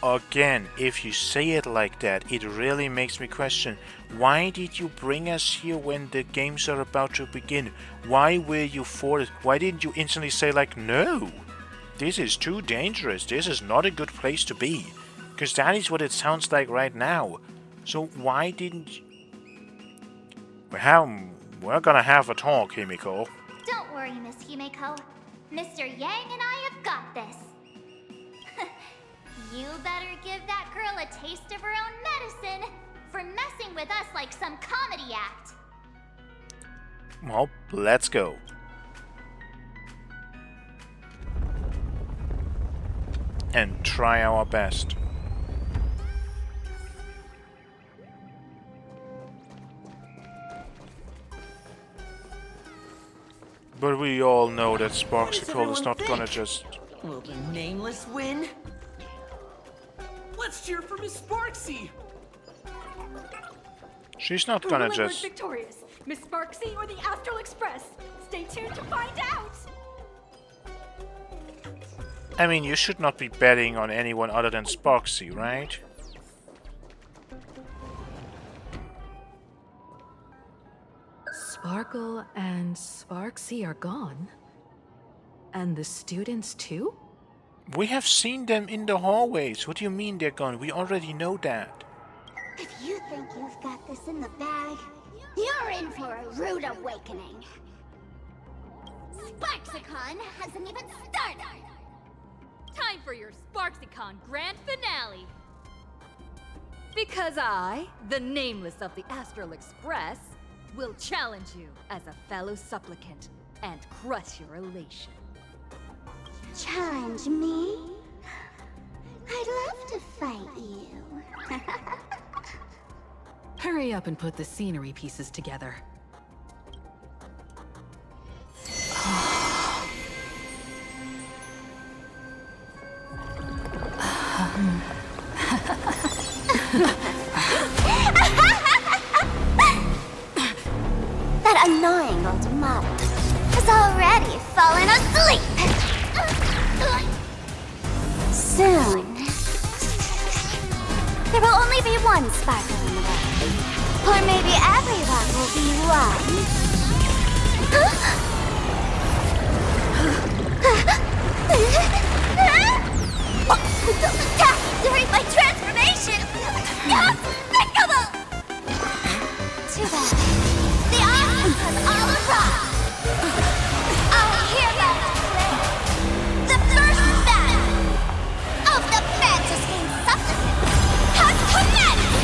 Again, if you say it like that, it really makes me question, why did you bring us here when the games are about to begin? Why were you for it? Why didn't you instantly say like, no, this is too dangerous, this is not a good place to be? Because that is what it sounds like right now. So why didn't you... We're gonna have a talk, Himiko. Don't worry, Miss Himeko. Mr. Yang and I have got this. You better give that girl a taste of her own medicine for messing with us like some comedy act. Well, let's go. And try our best. But we all know that Sparxicon is not gonna just... Will the Nameless win? Let's cheer for Miss Sparxie! She's not Who gonna will emerge just... victorious? Miss Sparxie or the Astral Express? Stay tuned to find out! I mean, you should not be betting on anyone other than Sparxie, right? Sparkle and Sparxie are gone. And the students too? We have seen them in the hallways. What do you mean they're gone? We already know that. If you think you've got this in the bag, you're in for a rude awakening. Sparxicon hasn't even started! Time for your Sparxicon grand finale! Because I, the Nameless of the Astral Express, will challenge you as a fellow supplicant and crush your elation. Challenge me? I'd love to fight you. Hurry up and put the scenery pieces together. That annoying old model has already fallen asleep. Soon, there will only be one sparkle in the world. Or maybe everyone will be one. Those attacks during my transformation! Despicable! Too bad. The options have all arrived. I'll hereby declare the first battle of the Fantasy Supplicants has commenced!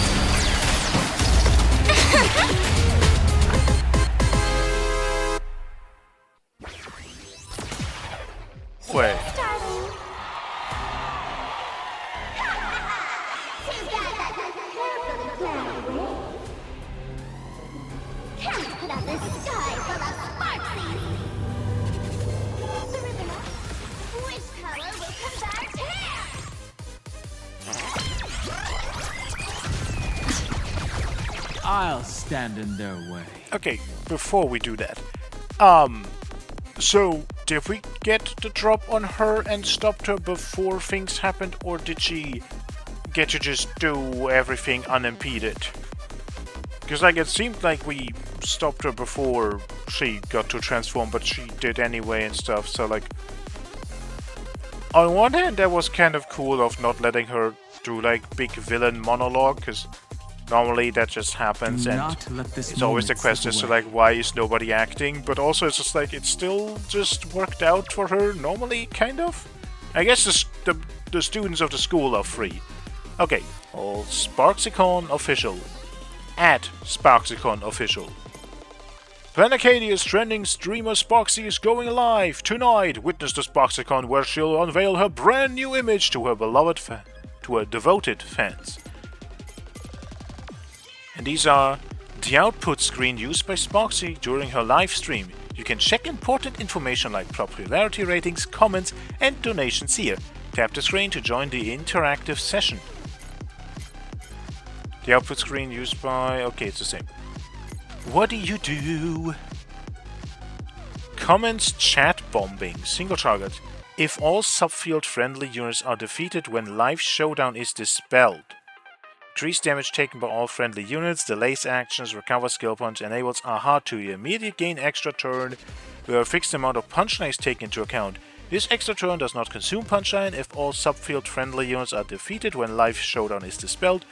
Wait. Starting. Too bad that doesn't carefully plan away. Can't put up this sky full of Sparxies! Which color will come back here? I'll stand in their way. Okay, before we do that. So, did we get the drop on her and stopped her before things happened, or did she get to just do everything unimpeded? Because, like, it seemed like we stopped her before she got to transform, but she did anyway and stuff, so, like... On one hand, that was kind of cool of not letting her do, like, big villain monologue, because normally that just happens, Do and not let this it's always the moment slip question as to, away. like, why is nobody acting? But also, it's just like, it still just worked out for her normally, kind of? I guess the students of the school are free. Okay, all Sparxicon official. At Sparxicon official. Planacadia's trending streamer Sparxie is going live tonight. Witness the Sparxicon where she'll unveil her brand new image to her devoted fans. And these are the output screen used by Sparxie during her live stream. You can check important information like popularity ratings, comments, and donations here. Tap the screen to join the interactive session. The output screen used by... okay, it's the same. What do you do? Comments, chat bombing, single target. If all subfield friendly units are defeated when live showdown is dispelled. Increase damage taken by all friendly units, delays actions, recover skill points, enables AHA to immediately gain extra turn where a fixed amount of punchline is taken into account. This extra turn does not consume punchline if all subfield friendly units are defeated when live showdown is dispelled.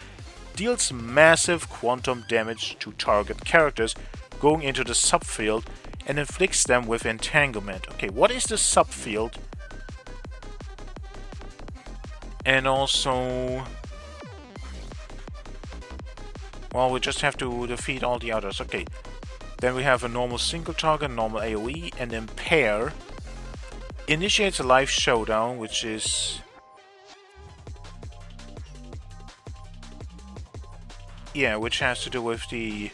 Deals massive quantum damage to target characters going into the subfield and inflicts them with entanglement. Okay, what is the subfield? And also... well, we just have to defeat all the others. Okay. Then we have a normal single target, normal AoE, and impair. Initiates a live showdown, which is... yeah, which has to do with the...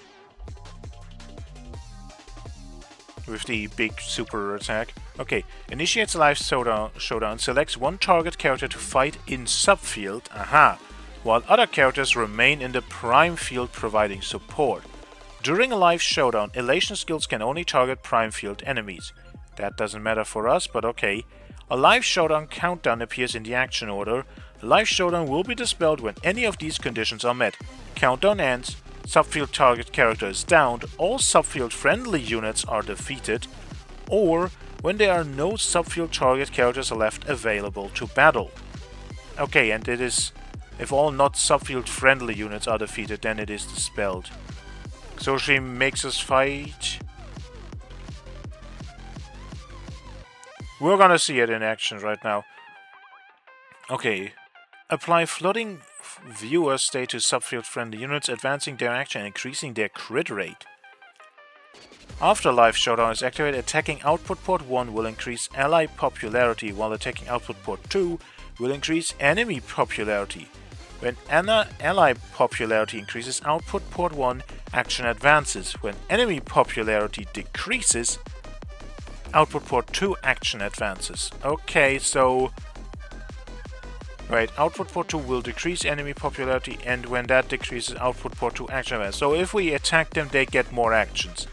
big super attack. Okay, initiates a live showdown, selects one target character to fight in subfield, while other characters remain in the prime field providing support. During a live showdown, elation skills can only target prime field enemies. That doesn't matter for us, but okay. A live showdown countdown appears in the action order. A live showdown will be dispelled when any of these conditions are met. Countdown ends, subfield target character is downed, all subfield friendly units are defeated, or when there are no subfield target characters left available to battle. Okay, and it is... if all not subfield friendly units are defeated, then it is dispelled. So she makes us fight... we're gonna see it in action right now. Okay. Apply flooding viewer state to subfield friendly units, advancing their action and increasing their crit rate. After live showdown is activated, attacking output port 1 will increase ally popularity, while attacking output port 2 will increase enemy popularity. When ally popularity increases, output port 1 action advances. When enemy popularity decreases, output port 2 action advances. Okay, so... right, output port 2 will decrease enemy popularity, and when that decreases, output port 2 action advances. So if we attack them, they get more actions.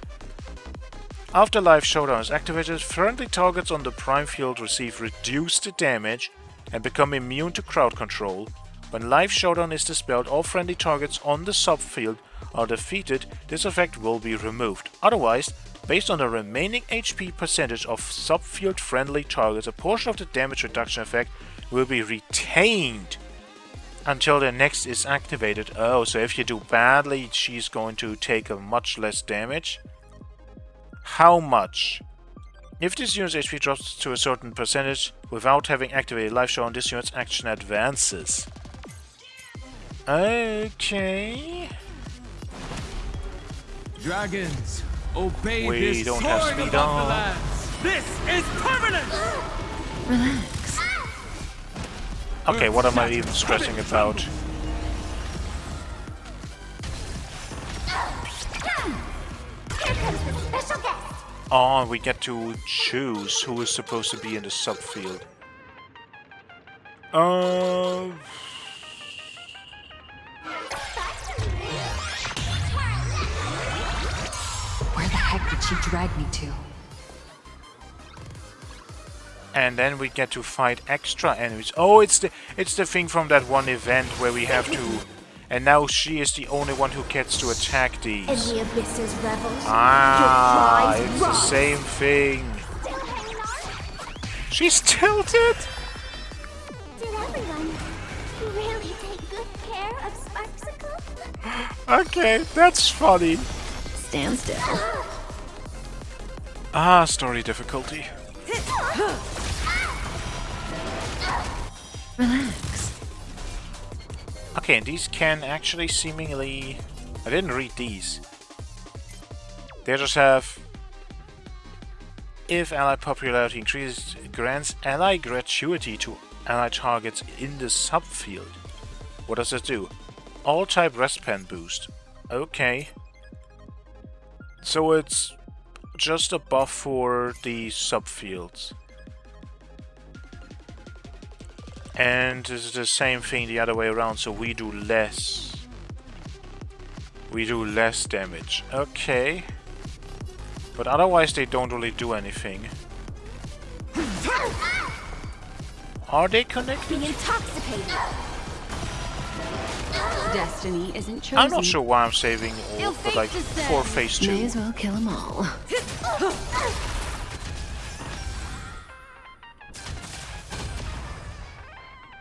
After live showdown is activated, friendly targets on the prime field receive reduced damage and become immune to crowd control. When live showdown is dispelled, all friendly targets on the subfield are defeated. This effect will be removed. Otherwise, based on the remaining HP percentage of subfield friendly targets, a portion of the damage reduction effect will be retained until the next is activated. Oh, so if you do badly, she's going to take a much less damage. How much? If this unit's HP drops to a certain percentage without having activated live showdown, this unit's action advances. Okay. Dragons, obey We this don't have sword speed above on. the lands. This is permanent! Relax. Okay, what am I even stressing about? Here comes the special guest. Oh, we get to choose who is supposed to be in the subfield. Where the heck did she drag me to? And then we get to fight extra enemies. Oh, it's the thing from that one event where we have to... and now she is the only one who gets to attack these. In the abyss's revels, Ah, your prize it's the rocks. same thing. Still hanging on? She's tilted! Did everyone really take good care of Sparxicon? Okay, that's funny. Stand still. Ah, story difficulty. Relax. Okay, and these can actually seemingly... I didn't read these. They just have... if ally popularity increases, grants ally gratuity to ally targets in the subfield. What does it do? All type rest pen boost. Okay. So it's just a buff for the subfields. And it's the same thing the other way around, so we do less. We do less damage. Okay. But otherwise they don't really do anything. Are they connected? Be intoxicated. Destiny isn't chosen. I'm not sure why I'm saving all, but like for phase 2. May as well kill them all.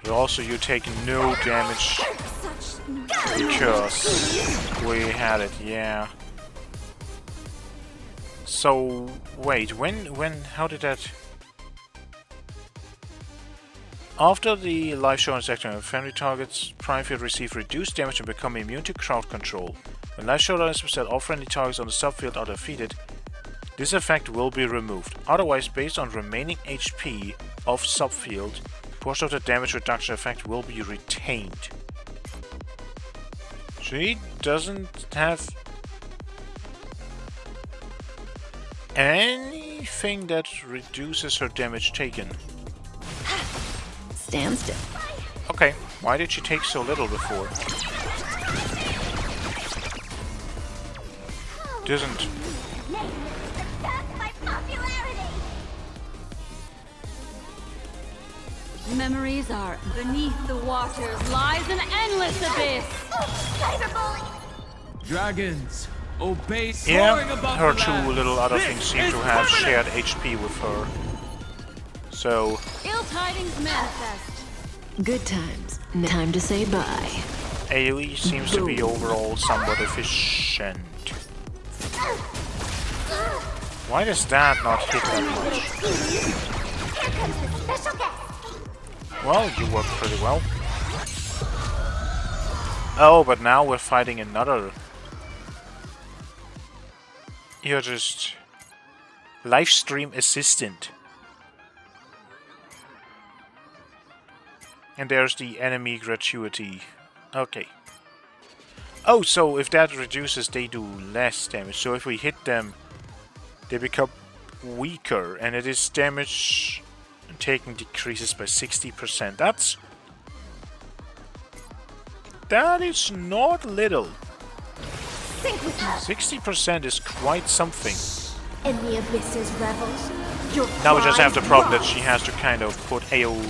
But also you take no damage because we had it, yeah. So wait, how did that? After the live show is active, friendly targets prime field receive reduced damage and become immune to crowd control. When live showdown is set, all friendly targets on the subfield are defeated. This effect will be removed. Otherwise, based on remaining HP of subfield, portion of the damage reduction effect will be retained. She doesn't have anything that reduces her damage taken. Stand still. Okay, why did she take so little before? Doesn't. My popularity. Memories are beneath the waters lies an endless abyss. Cyberbully. Dragons, obey soaring Yeah, above her the two land. little other This things seem is to have permanent. shared HP with her. So, Ill tidings manifest. Good times. Time to say bye. AoE seems to be overall somewhat efficient. Why does that not hit that much? Special guest. Well, you work pretty well. Oh, but now we're fighting another. You're just live stream assistant. And there's the enemy gratuity. Okay. Oh, so if that reduces, they do less damage. So if we hit them, they become weaker, and it is damage taken decreases by 60%. That is not little. 60% is quite something. In the abyss's revels, your Now we just have the pride problem that rises. she has to kind of put AoE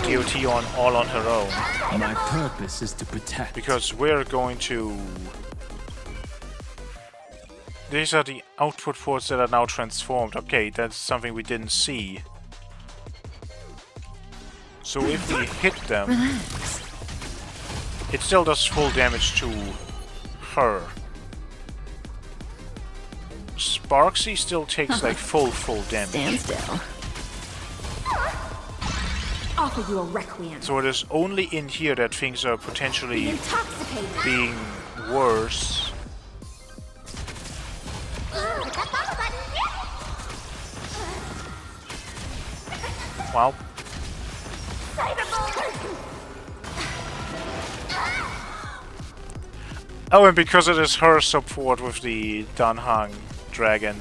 DOT on all on her own. My purpose is to protect. Because we're going to... These are the output ports that are now transformed. Okay, that's something we didn't see. So if we hit them, it still does full damage to her. Sparxy still takes like full damage. Stand still. Offer you a requiem. So it is only in here that things are potentially Intoxicated. being worse. Hit that follow button. Wow. Cyberbully. Oh, and because it is her support with the Danhang dragon,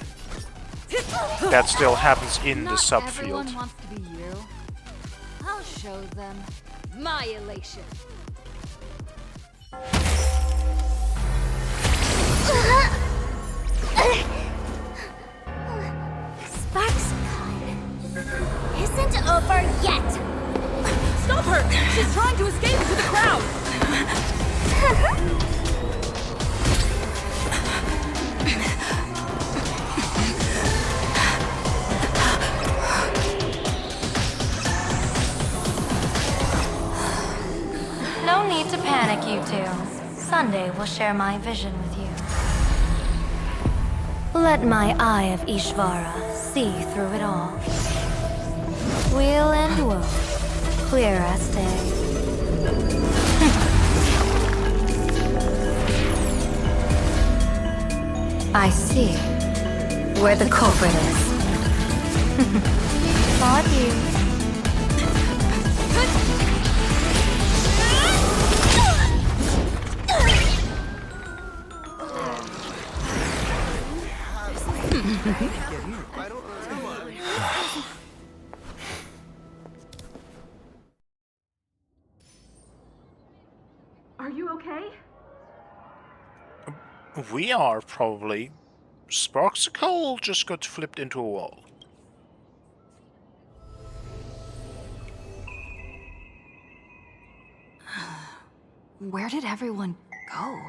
that still happens in the Not subfield. everyone wants to be you. I'll show them my elation. Sparxicon isn't over yet. Stop her! She's trying to escape into the crowd! No need to panic, you two. Sunday will share my vision with you. Let my eye of Ishvara see through it all. Weal and woe, clear as day. I see where the culprit is. Not you. Are you okay? We are probably. Sparxicon just got flipped into a wall. Where did everyone go?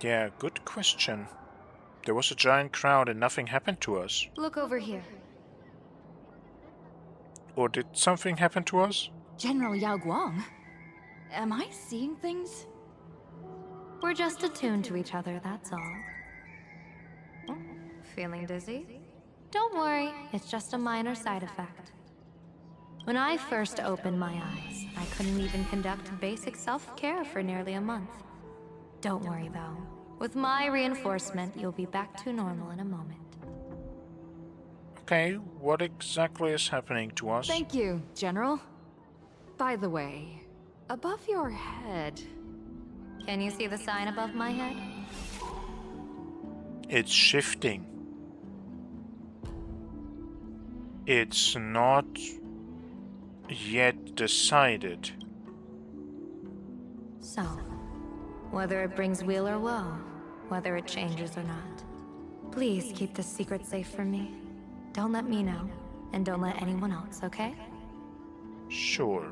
Yeah, good question. There was a giant crowd and nothing happened to us. Look over here. Or did something happen to us? General Yao Guang? Am I seeing things? We're just attuned to each other, that's all. Oh, feeling dizzy? Don't worry, it's just a minor side effect. When I first opened my eyes, I couldn't even conduct basic self-care for nearly a month. Don't worry though. With my reinforcement, you'll be back to normal in a moment. Okay, what exactly is happening to us? Thank you, General. By the way, above your head... Can you see the sign above my head? It's shifting. It's not yet decided. So, whether it brings weal or woe, whether it changes or not, please keep this secret safe from me. Don't let me know, and don't let anyone else, okay? Sure.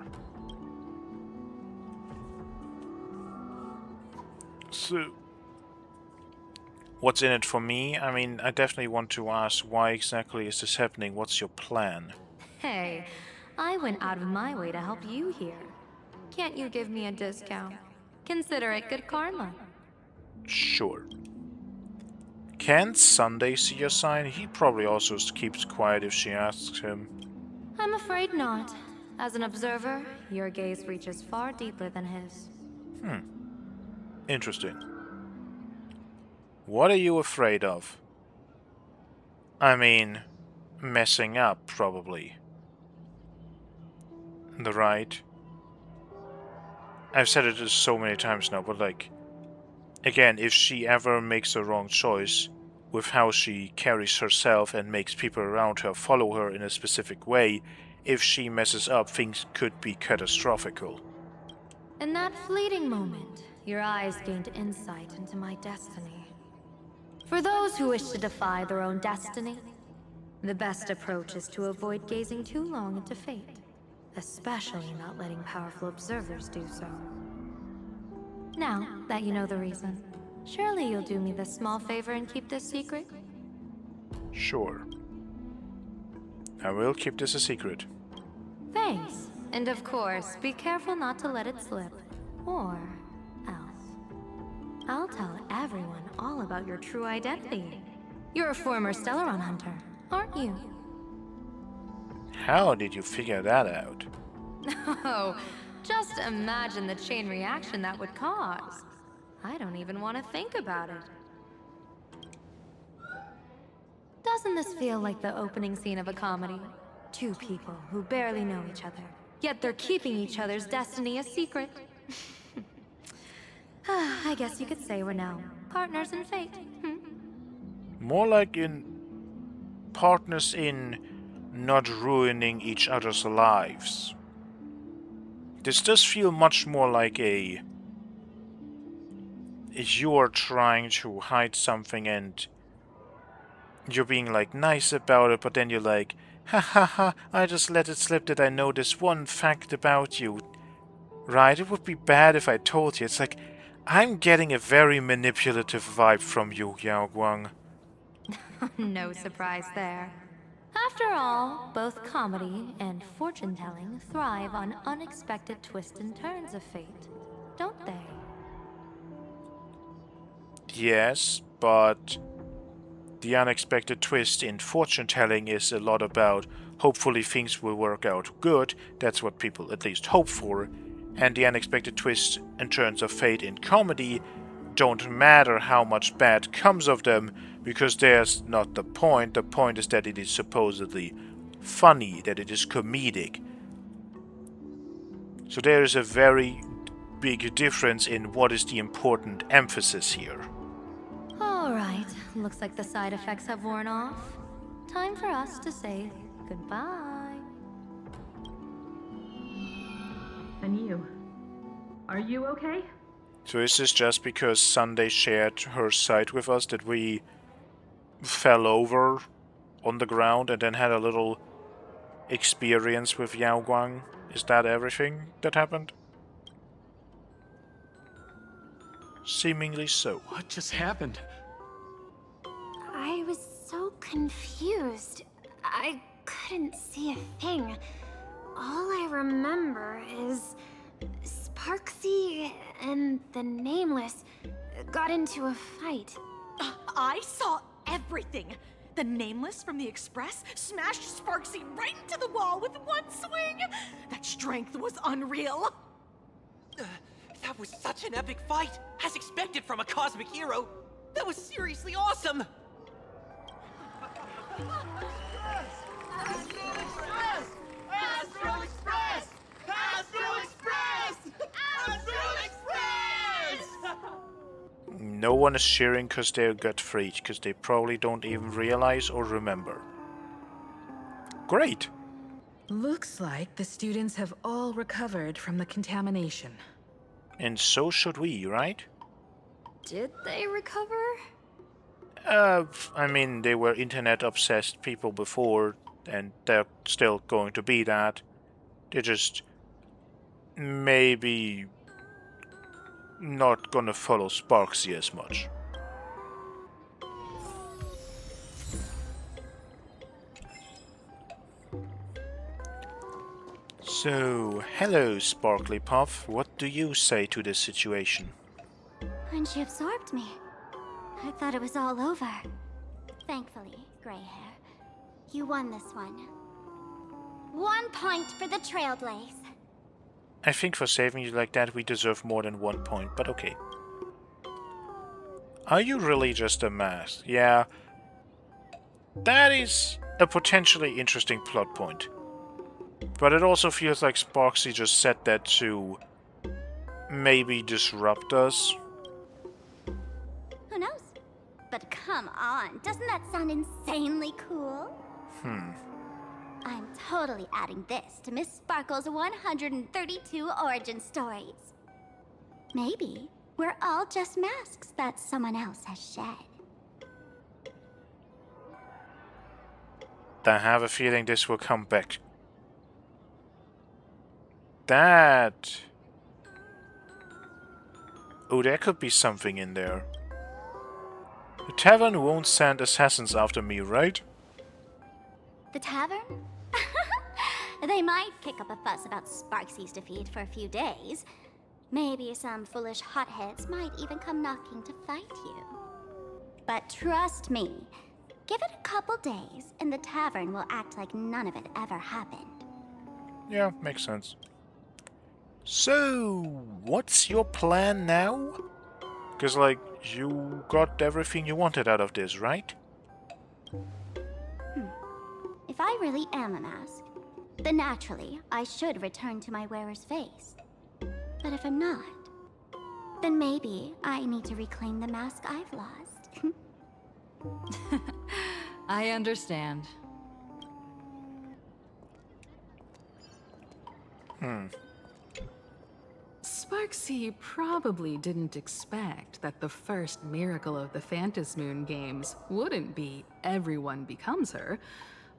So, what's in it for me? I mean, I definitely want to ask, why exactly is this happening? What's your plan? Hey, I went out of my way to help you here. Can't you give me a discount? Consider it good karma. Sure. Can Sunday see a sign? He probably also keeps quiet if she asks him. I'm afraid not. As an observer, your gaze reaches far deeper than his. Interesting. What are you afraid of? I mean, messing up, probably. Right? I've said it so many times now, but like, again, if she ever makes the wrong choice with how she carries herself and makes people around her follow her in a specific way, if she messes up, things could be catastrophical. In that fleeting moment, your eyes gained insight into my destiny. For those who wish to defy their own destiny, the best approach is to avoid gazing too long into fate, especially not letting powerful observers do so. Now that you know the reason, surely you'll do me this small favor and keep this secret? Sure. I will keep this a secret. Thanks. And of course, be careful not to let it slip. Or else. I'll tell everyone all about your true identity. You're a former Stellaron hunter, aren't you? How did you figure that out? Oh, just imagine the chain reaction that would cause. I don't even want to think about it. Doesn't this feel like the opening scene of a comedy? Two people who barely know each other, yet they're keeping each other's destiny a secret. I guess you could say we're now partners in fate. More like in partners in not ruining each other's lives. This does feel much more like you're trying to hide something and you're being like nice about it, but then you're like, ha ha ha, I just let it slip that I know this one fact about you. Right? It would be bad if I told you. It's like, I'm getting a very manipulative vibe from you, Yao Guang. No surprise there. After all, both comedy and fortune-telling thrive on unexpected twists and turns of fate, don't they? Yes, but the unexpected twist in fortune-telling is a lot about hopefully things will work out good, that's what people at least hope for, and the unexpected twists and turns of fate in comedy don't matter how much bad comes of them, because there's not the point. The point is that it is supposedly funny, that it is comedic. So there is a very big difference in what is the important emphasis here. Alright, looks like the side effects have worn off. Time for us to say goodbye. And you? Are you okay? So is this just because Sunday shared her sight with us that we fell over on the ground and then had a little experience with Yao Guang? Is that everything that happened? Seemingly so. What just happened? I was so confused. I couldn't see a thing. All I remember is Sparxy and the Nameless got into a fight. I saw everything. The Nameless from the Express smashed Sparxy right into the wall with one swing. That strength was unreal. That was such an epic fight, as expected from a cosmic hero. That was seriously awesome. No one is cheering because they got freed, because they probably don't even realize or remember. Great! Looks like the students have all recovered from the contamination. And so should we, right? Did they recover? I mean, they were internet-obsessed people before, and they're still going to be that. They're just maybe not gonna follow Sparxy as much. So, hello, Sparkly Puff. What do you say to this situation? When she absorbed me, I thought it was all over. Thankfully, Grey Hair, you won this one. 1 point for the Trailblaze. I think for saving you like that, we deserve more than 1 point, but okay. Are you really just a mask? Yeah. That is a potentially interesting plot point. But it also feels like Sparxy just said that to maybe disrupt us. Who knows? But come on, doesn't that sound insanely cool? I'm totally adding this to Miss Sparkle's 132 origin stories. Maybe we're all just masks that someone else has shed. I have a feeling this will come back. That... Oh, there could be something in there. The tavern won't send assassins after me, right? The tavern? They might kick up a fuss about Sparxy's defeat for a few days. Maybe some foolish hotheads might even come knocking to fight you. But trust me, give it a couple days and the tavern will act like none of it ever happened. Yeah, makes sense. So, what's your plan now? Because, like, you got everything you wanted out of this, right? If I really am a mask, then naturally I should return to my wearer's face. But if I'm not, then maybe I need to reclaim the mask I've lost. I understand. Sparxy probably didn't expect that the first miracle of the Phantasmoon games wouldn't be everyone becomes her,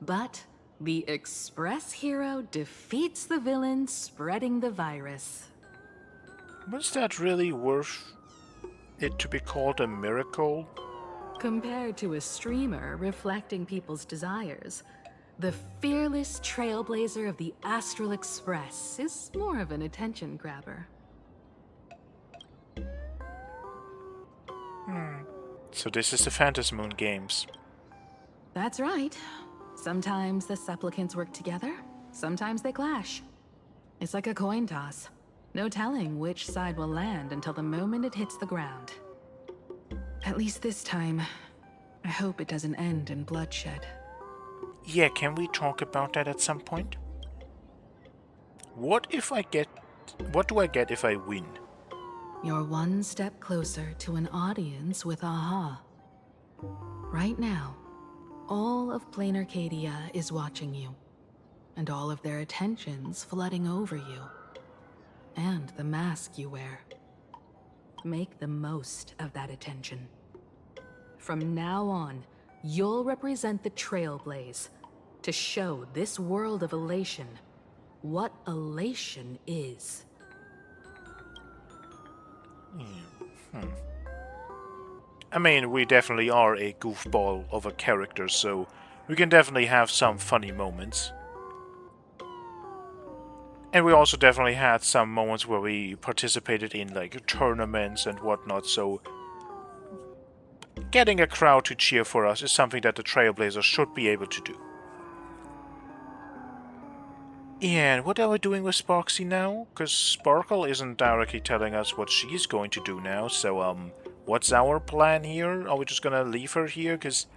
but the Express hero defeats the villain spreading the virus. Was that really worth it to be called a miracle? Compared to a streamer reflecting people's desires, the fearless trailblazer of the Astral Express is more of an attention grabber. So this is the Phantasmoon games. That's right. Sometimes the supplicants work together, sometimes they clash. It's like a coin toss. No telling which side will land until the moment it hits the ground. At least this time, I hope it doesn't end in bloodshed. Yeah, can we talk about that at some point? What do I get if I win? You're one step closer to an audience with Aha. Right now, all of Plain Arcadia is watching you, and all of their attention's flooding over you, and the mask you wear. Make the most of that attention. From now on, you'll represent the Trailblaze to show this world of elation what elation is. I mean, we definitely are a goofball of a character, so we can definitely have some funny moments. And we also definitely had some moments where we participated in like tournaments and whatnot, so getting a crowd to cheer for us is something that the Trailblazers should be able to do. And what are we doing with Sparxy now? Because Sparkle isn't directly telling us what she's going to do now, so what's our plan here? Are we just gonna leave her here? Because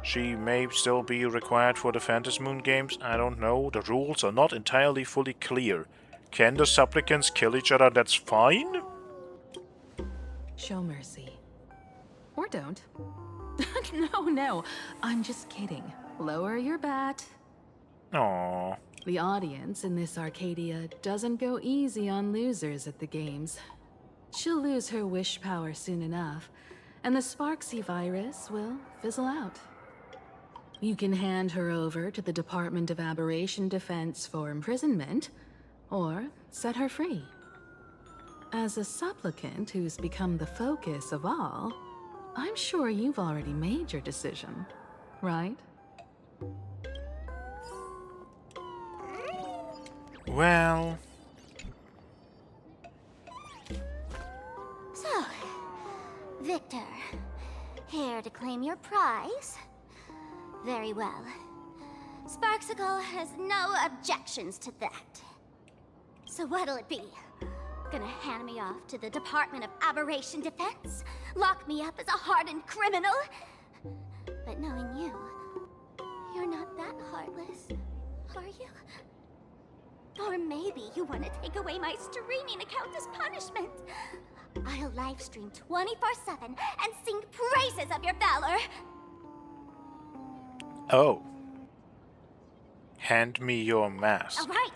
she may still be required for the Phantom Moon games. I don't know. The rules are not entirely fully clear. Can the supplicants kill each other? That's fine? Show mercy. Or don't. No, I'm just kidding. Lower your bat. Aww. The audience in this Arcadia doesn't go easy on losers at the games. She'll lose her wish power soon enough, and the Sparxy virus will fizzle out. You can hand her over to the Department of Aberration Defense for imprisonment, or set her free. As a supplicant who's become the focus of all, I'm sure you've already made your decision, right? Well... So, Victor, here to claim your prize? Very well. Sparxicon has no objections to that. So what'll it be? Gonna hand me off to the Department of Aberration Defense? Lock me up as a hardened criminal? But knowing you, you're not that heartless, are you? Or maybe you want to take away my streaming account as punishment. I'll livestream 24/7 and sing praises of your valor. Oh. Hand me your mask. All right.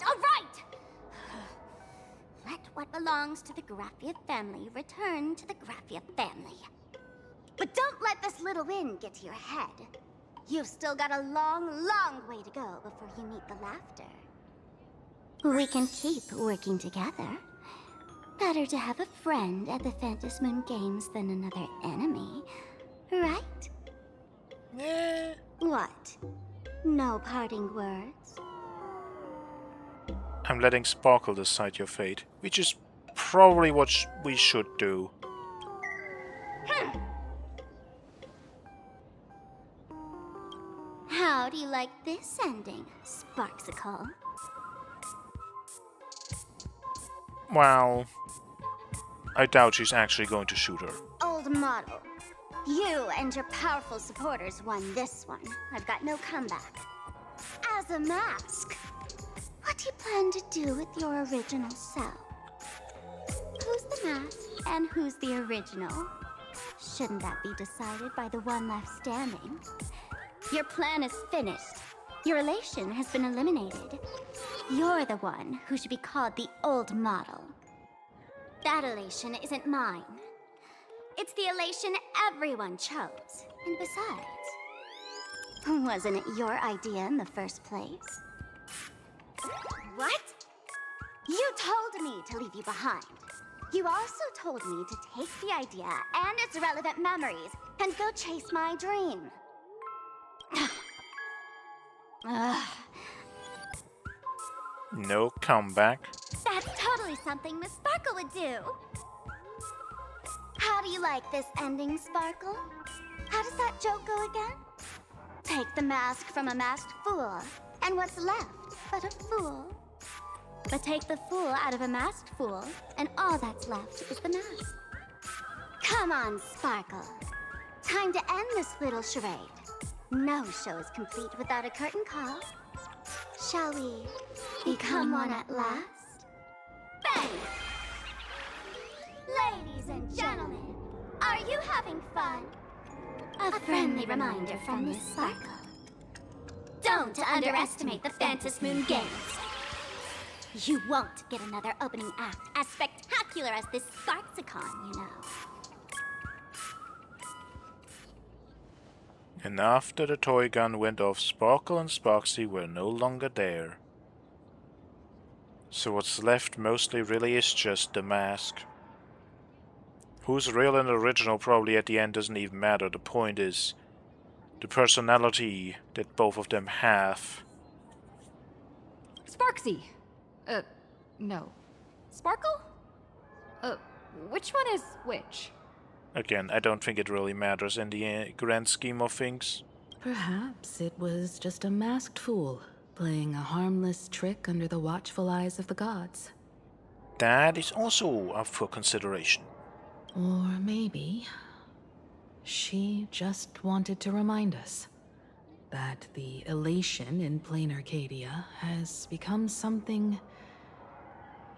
Let what belongs to the Graffia family return to the Graffia family. But don't let this little win get to your head. You've still got a long, long way to go before you meet the laughter. We can keep working together. Better to have a friend at the Phantom Moon Games than another enemy, right? Eh. What? No parting words? I'm letting Sparkle decide your fate, which is probably what we should do. How do you like this ending, Sparxicon? Well, I doubt she's actually going to shoot her. Old model. You and your powerful supporters won this one. I've got no comeback. As a mask, what do you plan to do with your original self? Who's the mask and who's the original? Shouldn't that be decided by the one left standing? Your plan is finished. Your elation has been eliminated. You're the one who should be called the old model. That elation isn't mine. It's the elation everyone chose. And besides, wasn't it your idea in the first place? What? You told me to leave you behind. You also told me to take the idea and its relevant memories and go chase my dream. No comeback. That's totally something Miss Sparkle would do. How do you like this ending, Sparkle? How does that joke go again? Take the mask from a masked fool, and what's left but a fool? But take the fool out of a masked fool, and all that's left is the mask. Come on, Sparkle. Time to end this little charade. No show is complete without a curtain call. Shall we become one at last? Bang! Ladies and gentlemen, are you having fun? A friendly reminder from Miss Sparkle. Don't underestimate the Phantom Moon Games. You won't get another opening act as spectacular as this Sparxicon, you know. And after the toy gun went off, Sparkle and Sparxy were no longer there. So what's left mostly really is just the mask. Who's real and original probably at the end doesn't even matter. The point is the personality that both of them have. Sparxy! No. Sparkle? Which one is which? Again, I don't think it really matters in the grand scheme of things. Perhaps it was just a masked fool, playing a harmless trick under the watchful eyes of the gods. That is also up for consideration. Or maybe she just wanted to remind us that the elation in plain Arcadia has become something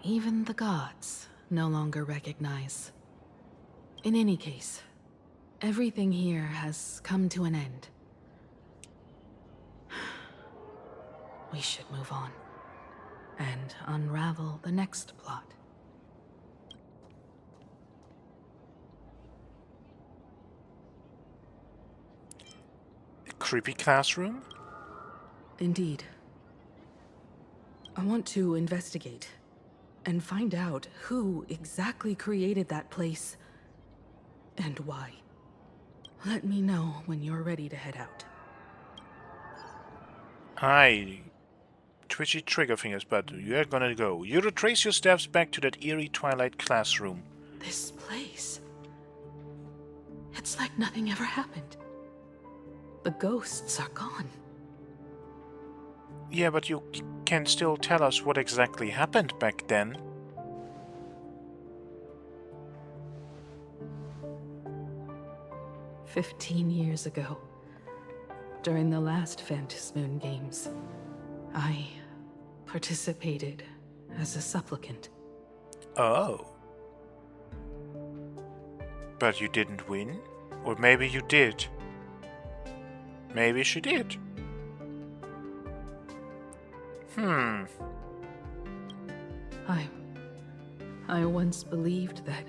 even the gods no longer recognize. In any case, everything here has come to an end. We should move on and unravel the next plot. A creepy classroom? Indeed. I want to investigate and find out who exactly created that place and why. Let me know when you're ready to head out. Hi, twitchy trigger fingers, but you're gonna go. You retrace your steps back to that eerie twilight classroom. This place... it's like nothing ever happened. The ghosts are gone. Yeah, but you can still tell us what exactly happened back then. "15 years ago, during the last Phantasmoon Games, I participated as a supplicant. Oh. But you didn't win? Or maybe you did. Maybe she did. I once believed that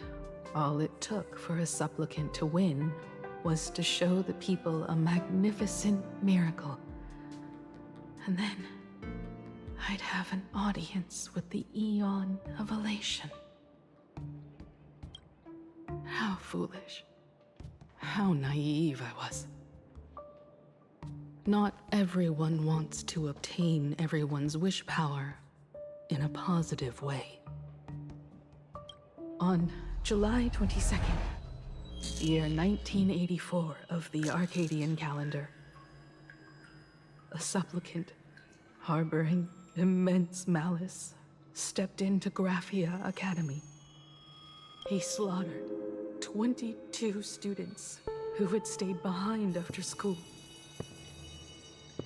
all it took for a supplicant to win was to show the people a magnificent miracle. And then I'd have an audience with the Eon of Elation. How foolish. How naive I was. Not everyone wants to obtain everyone's wish power in a positive way. On July 22nd, year 1984 of the Arcadian calendar, a supplicant harboring immense malice stepped into Graphia Academy. He slaughtered 22 students who had stayed behind after school.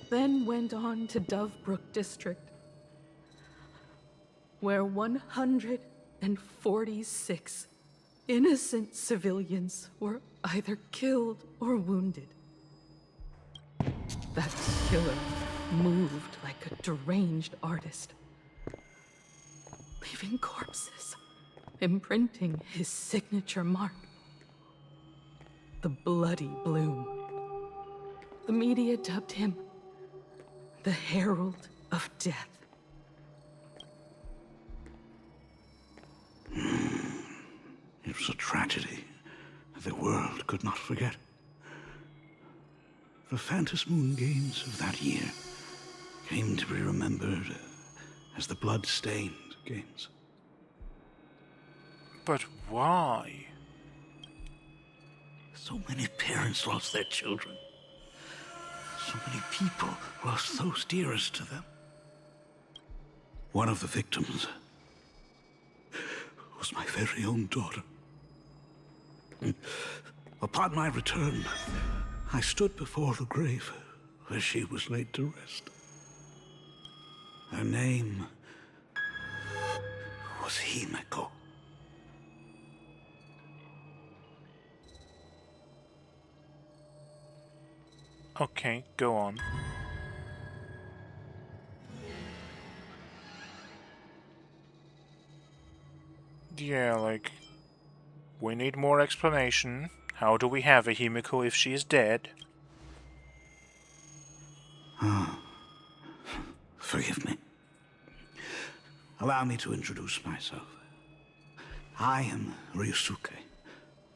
Then went on to Dovebrook District, where 146 innocent civilians were either killed or wounded. That killer moved like a deranged artist, leaving corpses, imprinting his signature mark. The Bloody Bloom. The media dubbed him the Herald of Death. It was a tragedy that the world could not forget. The Phantasmoon Games of that year came to be remembered as the Blood-Stained Games. But why? So many parents lost their children. So many people lost those dearest to them. One of the victims was my very own daughter. Upon my return, I stood before the grave where she was laid to rest. Her name was Himeko. Okay, go on. Yeah, like, we need more explanation. How do we have a Himiko if she is dead? Forgive me. Allow me to introduce myself. I am Ryusuke,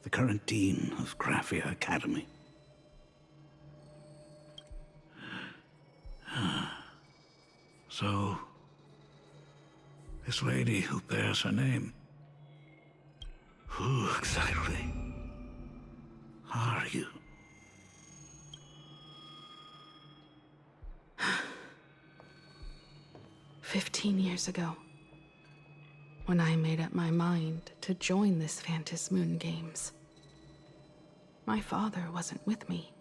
the current dean of Graphia Academy. So, this lady who bears her name, who exactly are you? "15 years ago, when I made up my mind to join this Phantom Moon Games, my father wasn't with me.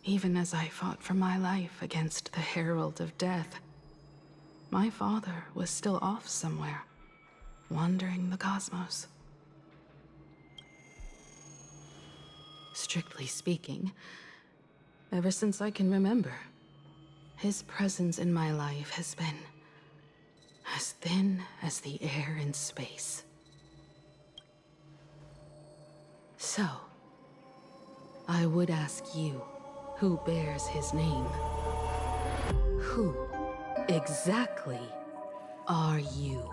Even as I fought for my life against the Herald of Death, my father was still off somewhere, wandering the cosmos. Strictly speaking, ever since I can remember, his presence in my life has been as thin as the air in space. So, I would ask you, who bears his name, who exactly are you?"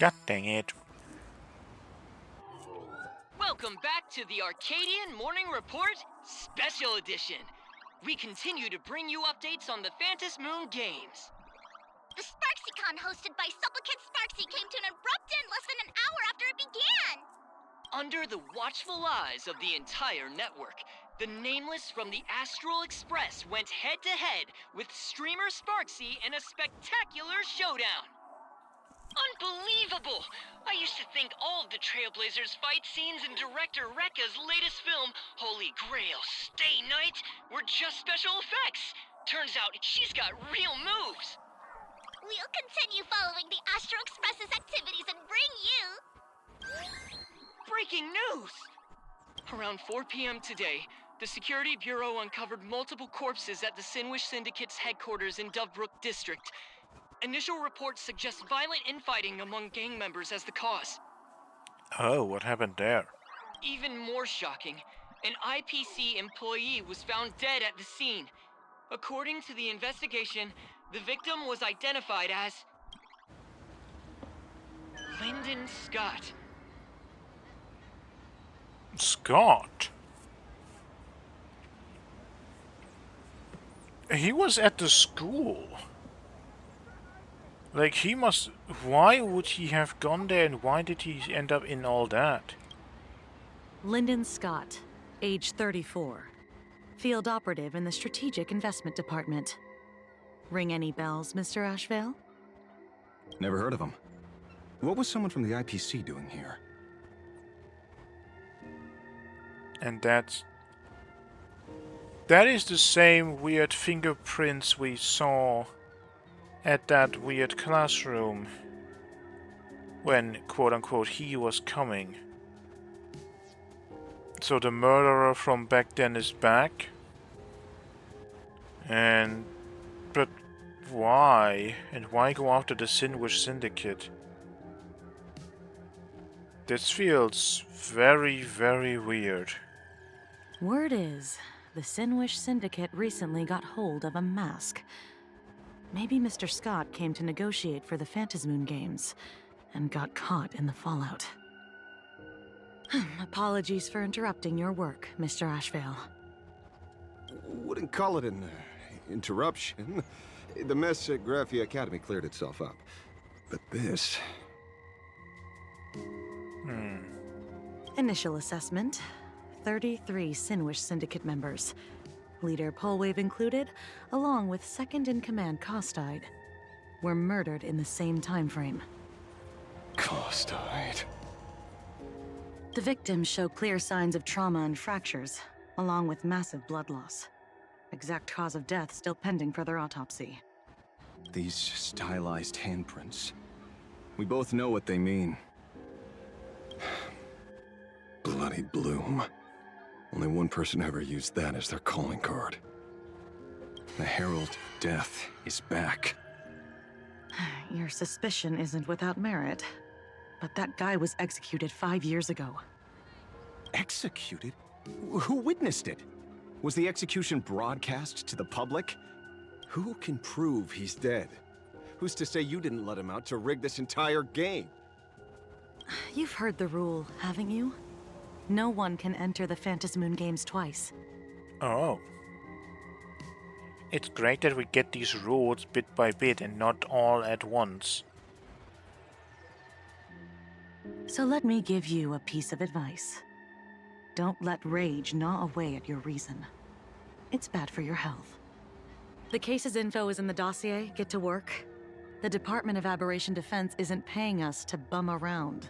God dang it. Welcome back to the Arcadian Morning Report Special Edition. We continue to bring you updates on the Phantom Moon Games. The Sparxicon hosted by Supplicant Sparxy came to an abrupt end less than an hour after it began. Under the watchful eyes of the entire network, the Nameless from the Astral Express went head-to-head with streamer Sparxy in a spectacular showdown. Unbelievable! I used to think all of the Trailblazers' fight scenes in director Rekka's latest film, Holy Grail Stay Night, were just special effects. Turns out she's got real moves. We'll continue following the Astro Express's activities and bring you... Breaking news! Around 4 p.m. today, the Security Bureau uncovered multiple corpses at the Sinwish Syndicate's headquarters in Dovebrook District. Initial reports suggest violent infighting among gang members as the cause. Oh, what happened there? Even more shocking, an IPC employee was found dead at the scene. According to the investigation, the victim was identified as Lyndon Scott. Scott? He was at the school. Like, he must... Why would he have gone there, and why did he end up in all that? Lyndon Scott, age 34. Field operative in the Strategic Investment Department. Ring any bells, Mr. Ashvale? Never heard of him. What was someone from the IPC doing here? And that is the same weird fingerprints we saw at that weird classroom when, quote-unquote, he was coming. So the murderer from back then is back? But why? And why go after the Sinwish Syndicate? This feels very, very weird. Word is, the Sinwish Syndicate recently got hold of a mask. Maybe Mr. Scott came to negotiate for the Phantom Moon Games, and got caught in the fallout. Apologies for interrupting your work, Mr. Ashvale. Wouldn't call it an interruption. The mess at Graphia Academy cleared itself up. But this... Initial assessment. 33 Sinwish Syndicate members. Leader Polwave included, along with second-in-command Costide, were murdered in the same time frame. Costide. The victims show clear signs of trauma and fractures, along with massive blood loss. Exact cause of death still pending further autopsy. These stylized handprints. We both know what they mean. Bloody Bloom. Only one person ever used that as their calling card. The Herald of Death is back. Your suspicion isn't without merit, but that guy was executed 5 years ago. Executed? Who witnessed it? Was the execution broadcast to the public? Who can prove he's dead? Who's to say you didn't let him out to rig this entire game? You've heard the rule, haven't you? No one can enter the Phantasmoon Games twice. Oh. It's great that we get these rules bit by bit and not all at once. So let me give you a piece of advice. Don't let rage gnaw away at your reason. It's bad for your health. The case's info is in the dossier. Get to work. The Department of Aberration Defense isn't paying us to bum around,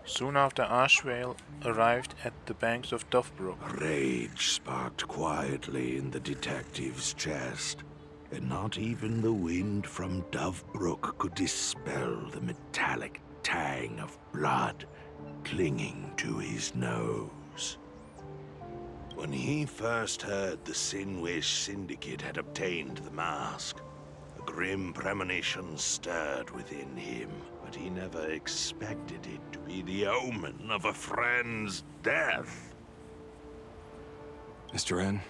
Soon after Ashvale arrived at the banks of Dovebrook. Rage sparked quietly in the detective's chest, and not even the wind from Dovebrook could dispel the metallic tang of blood clinging to his nose. When he first heard the Sinwish Syndicate had obtained the mask, a grim premonition stirred within him, but he never expected it to be the omen of a friend's death. Mr. N,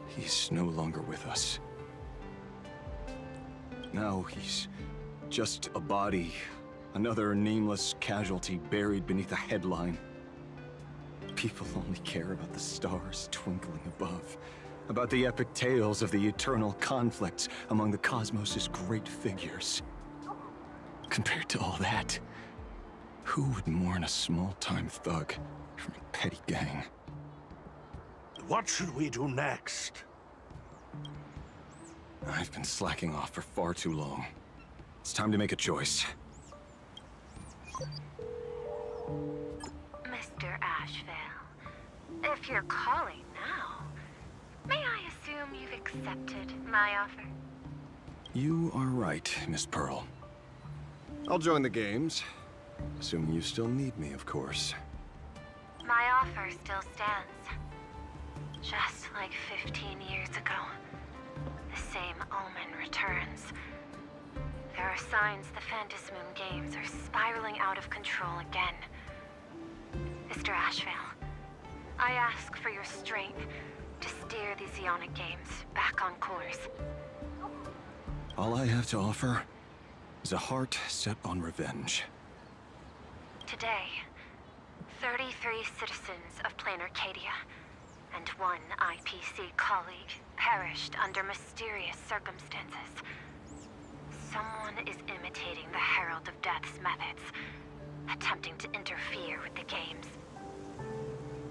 he's no longer with us. Now he's just a body, another nameless casualty buried beneath a headline. People only care about the stars twinkling above, about the epic tales of the eternal conflicts among the cosmos' great figures. Compared to all that, who would mourn a small-time thug from a petty gang? What should we do next? I've been slacking off for far too long. It's time to make a choice. Mr. Ashvale, if you're calling now, may I assume you've accepted my offer? You are right, Miss Pearl. I'll join the games, assuming you still need me, of course. My offer still stands. Just like 15 years ago, the same omen returns. There are signs the Phantasmoon Games are spiraling out of control again. Mr. Ashvale, I ask for your strength to steer the Zeonic Games back on course. All I have to offer is a heart set on revenge. Today, 33 citizens of Plain Arcadia and one IPC colleague perished under mysterious circumstances. Someone is imitating the Herald of Death's methods, attempting to interfere with the games.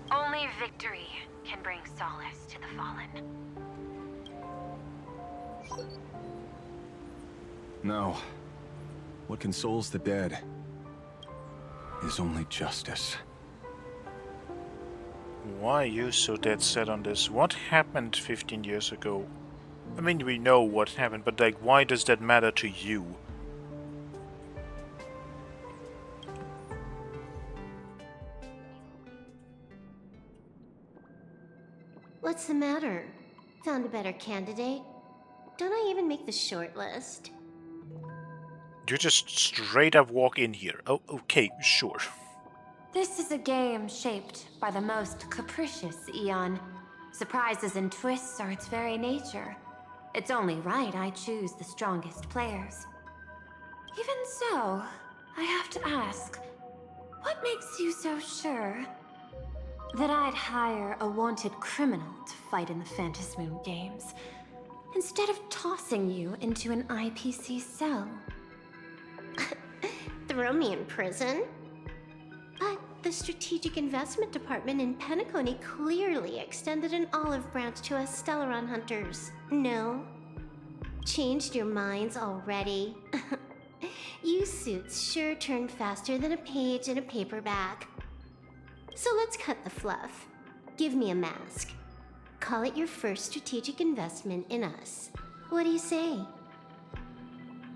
Only victory can bring solace to the fallen. No. What consoles the dead is only justice. Why are you so dead set on this? What happened 15 years ago? I mean, we know what happened, but like, why does that matter to you? What's the matter? Found a better candidate? Don't I even make the short list? You just straight up walk in here. Oh, okay, sure. This is a game shaped by the most capricious Eon. Surprises and twists are its very nature. It's only right I choose the strongest players. Even so, I have to ask, what makes you so sure that I'd hire a wanted criminal to fight in the Phantasmoon Games, instead of tossing you into an IPC cell? Throw me in prison? But the Strategic Investment Department in Penacony clearly extended an olive branch to us Stellaron hunters. No? Changed your minds already? You suits sure turn faster than a page in a paperback. So let's cut the fluff. Give me a mask. Call it your first strategic investment in us. What do you say?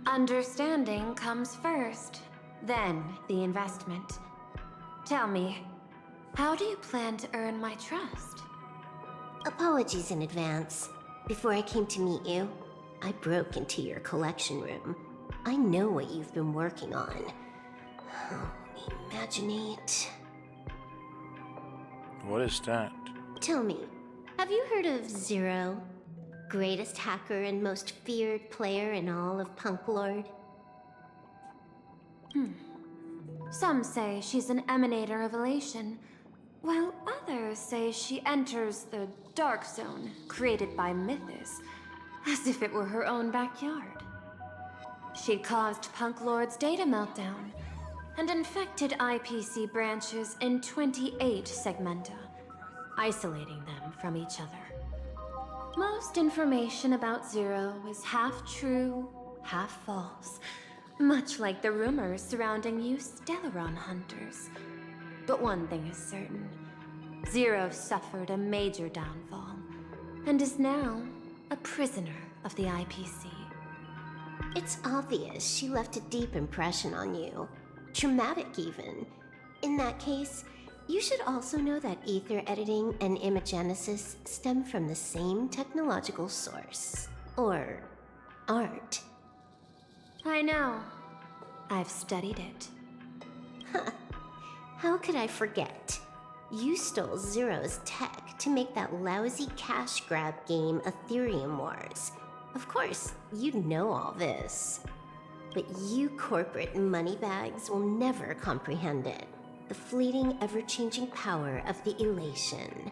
Understanding comes first, then the investment. Tell me, how do you plan to earn my trust? Apologies in advance. Before I came to meet you, I broke into your collection room. I know what you've been working on. Imaginate. What is that? Tell me, have you heard of Zero? Greatest hacker and most feared player in all of Punk Lord? Some say she's an emanator of elation, while others say she enters the dark zone created by Mythos, as if it were her own backyard. She caused Punk Lord's data meltdown and infected IPC branches in 28 segmenta, isolating them from each other. Most information about Zero is half true, half false, much like the rumors surrounding you Stellaron hunters. But one thing is certain. Zero suffered a major downfall, and is now a prisoner of the IPC. It's obvious she left a deep impression on you. Traumatic, even. In that case, you should also know that ether editing and imagenesis stem from the same technological source. Or art. I know. I've studied it. How could I forget? You stole Zero's tech to make that lousy cash grab game Ethereum Wars. Of course, you'd know all this. But you corporate moneybags will never comprehend it. The fleeting, ever-changing power of the elation.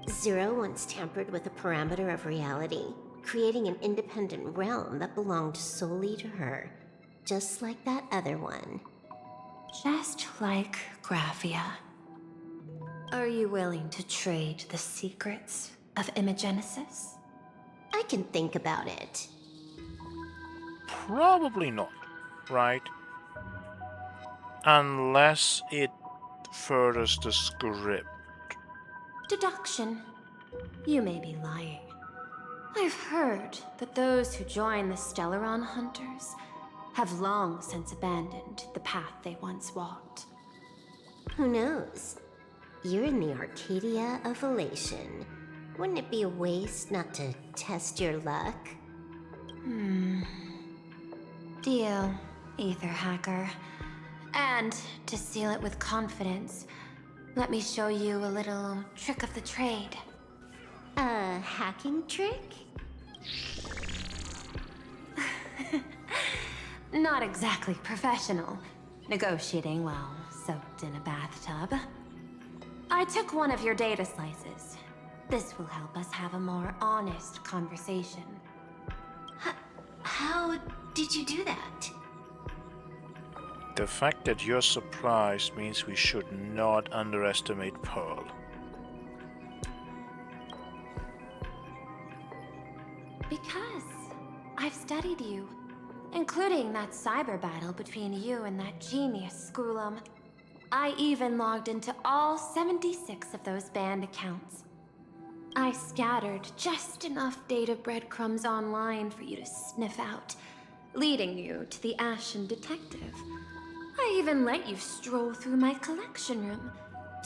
Zero once tampered with a parameter of reality, creating an independent realm that belonged solely to her. Just like that other one. Just like Graphia. Are you willing to trade the secrets of imagenesis? I can think about it. Probably not, right? Unless it furthers the script. Deduction. You may be lying. I've heard that those who join the Stellaron Hunters have long since abandoned the path they once walked. Who knows? You're in the Arcadia of Elation. Wouldn't it be a waste not to test your luck? Deal, Ether Hacker. And to seal it with confidence, let me show you a little trick of the trade. A hacking trick? Not exactly professional. Negotiating while soaked in a bathtub. I took one of your data slices. This will help us have a more honest conversation. How did you do that? The fact that you're surprised means we should not underestimate Pearl. Because I've studied you, including that cyber battle between you and that genius Schoolum. I even logged into all 76 of those banned accounts. I scattered just enough data breadcrumbs online for you to sniff out, leading you to the Ashen Detective. I even let you stroll through my collection room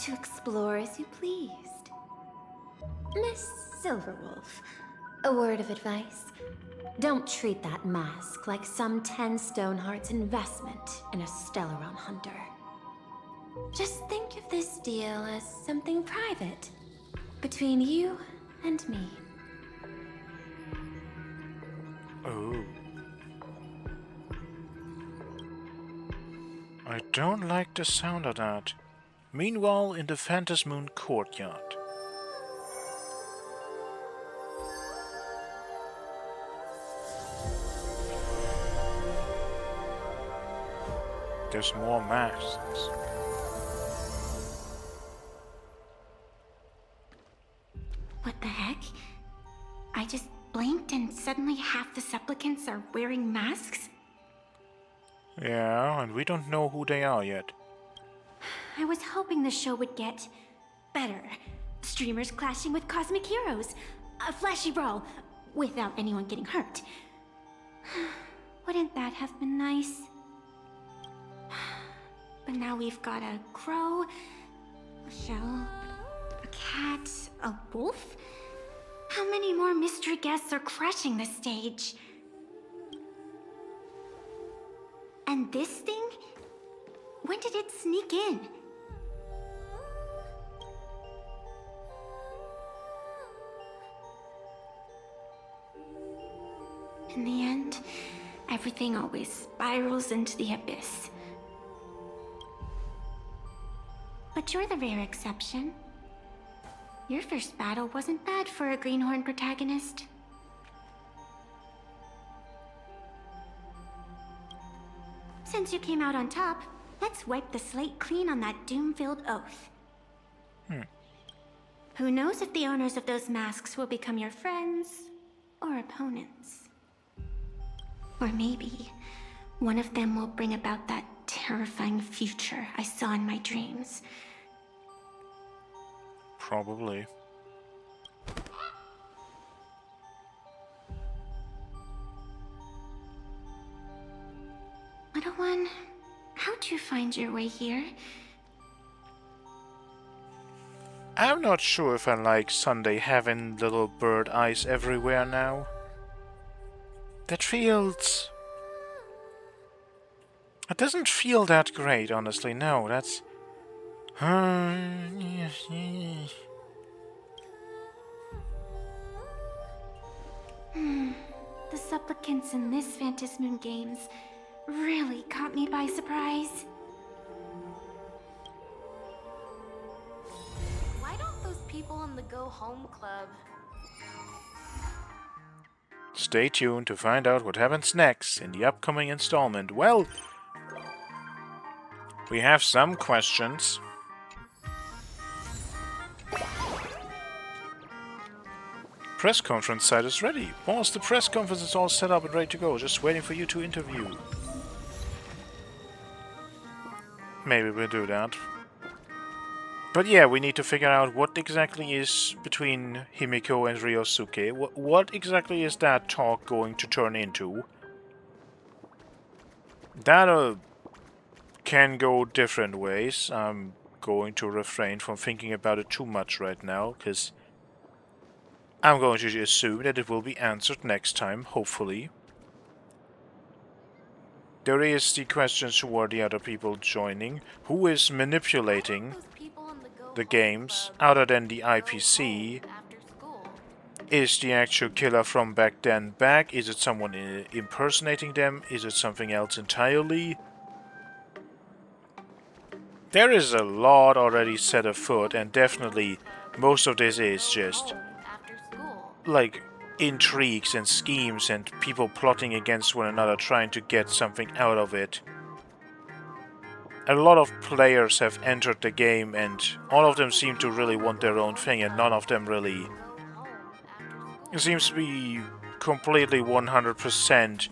to explore as you pleased. Miss Silverwolf, a word of advice. Don't treat that mask like some 10 Stoneheart's investment in a Stellaron hunter. Just think of this deal as something private, between you and me. Oh. I don't like the sound of that. Meanwhile, in the Phantasmoon courtyard. There's more masks. What the heck? I just blinked and suddenly half the supplicants are wearing masks? Yeah, and we don't know who they are yet. I was hoping the show would get better. Streamers clashing with cosmic heroes. A flashy brawl without anyone getting hurt. Wouldn't that have been nice? But now we've got a crow, a shell, a cat, a wolf? How many more mystery guests are crushing the stage? And this thing? When did it sneak in? In the end, everything always spirals into the abyss. But you're the rare exception. Your first battle wasn't bad for a greenhorn protagonist. Since you came out on top, let's wipe the slate clean on that doom-filled oath. Who knows if the owners of those masks will become your friends or opponents? Or maybe one of them will bring about that terrifying future I saw in my dreams. Probably. Little one, how'd you find your way here? I'm not sure if I like Sunday having little bird eyes everywhere now. That feels... It doesn't feel that great, honestly. No, that's... The supplicants in this Phantasmoon Games really caught me by surprise. Why don't those people in the Go Home Club... Stay tuned to find out what happens next in the upcoming installment. Well, we have some questions. Press conference site is ready. Boss, the press conference is all set up and ready to go. Just waiting for you to interview. Maybe we'll do that. But yeah, we need to figure out what exactly is between Himiko and Ryosuke. What exactly is that talk going to turn into? That can go different ways. I'm going to refrain from thinking about it too much right now, because I'm going to assume that it will be answered next time, hopefully. There is the questions who are the other people joining. Who is manipulating the games other than the IPC? Is the actual killer from back then back? Is it someone impersonating them? Is it something else entirely? There is a lot already set afoot, and definitely most of this is just like intrigues and schemes and people plotting against one another trying to get something out of it. A lot of players have entered the game and all of them seem to really want their own thing, and none of them really seems to be completely 100%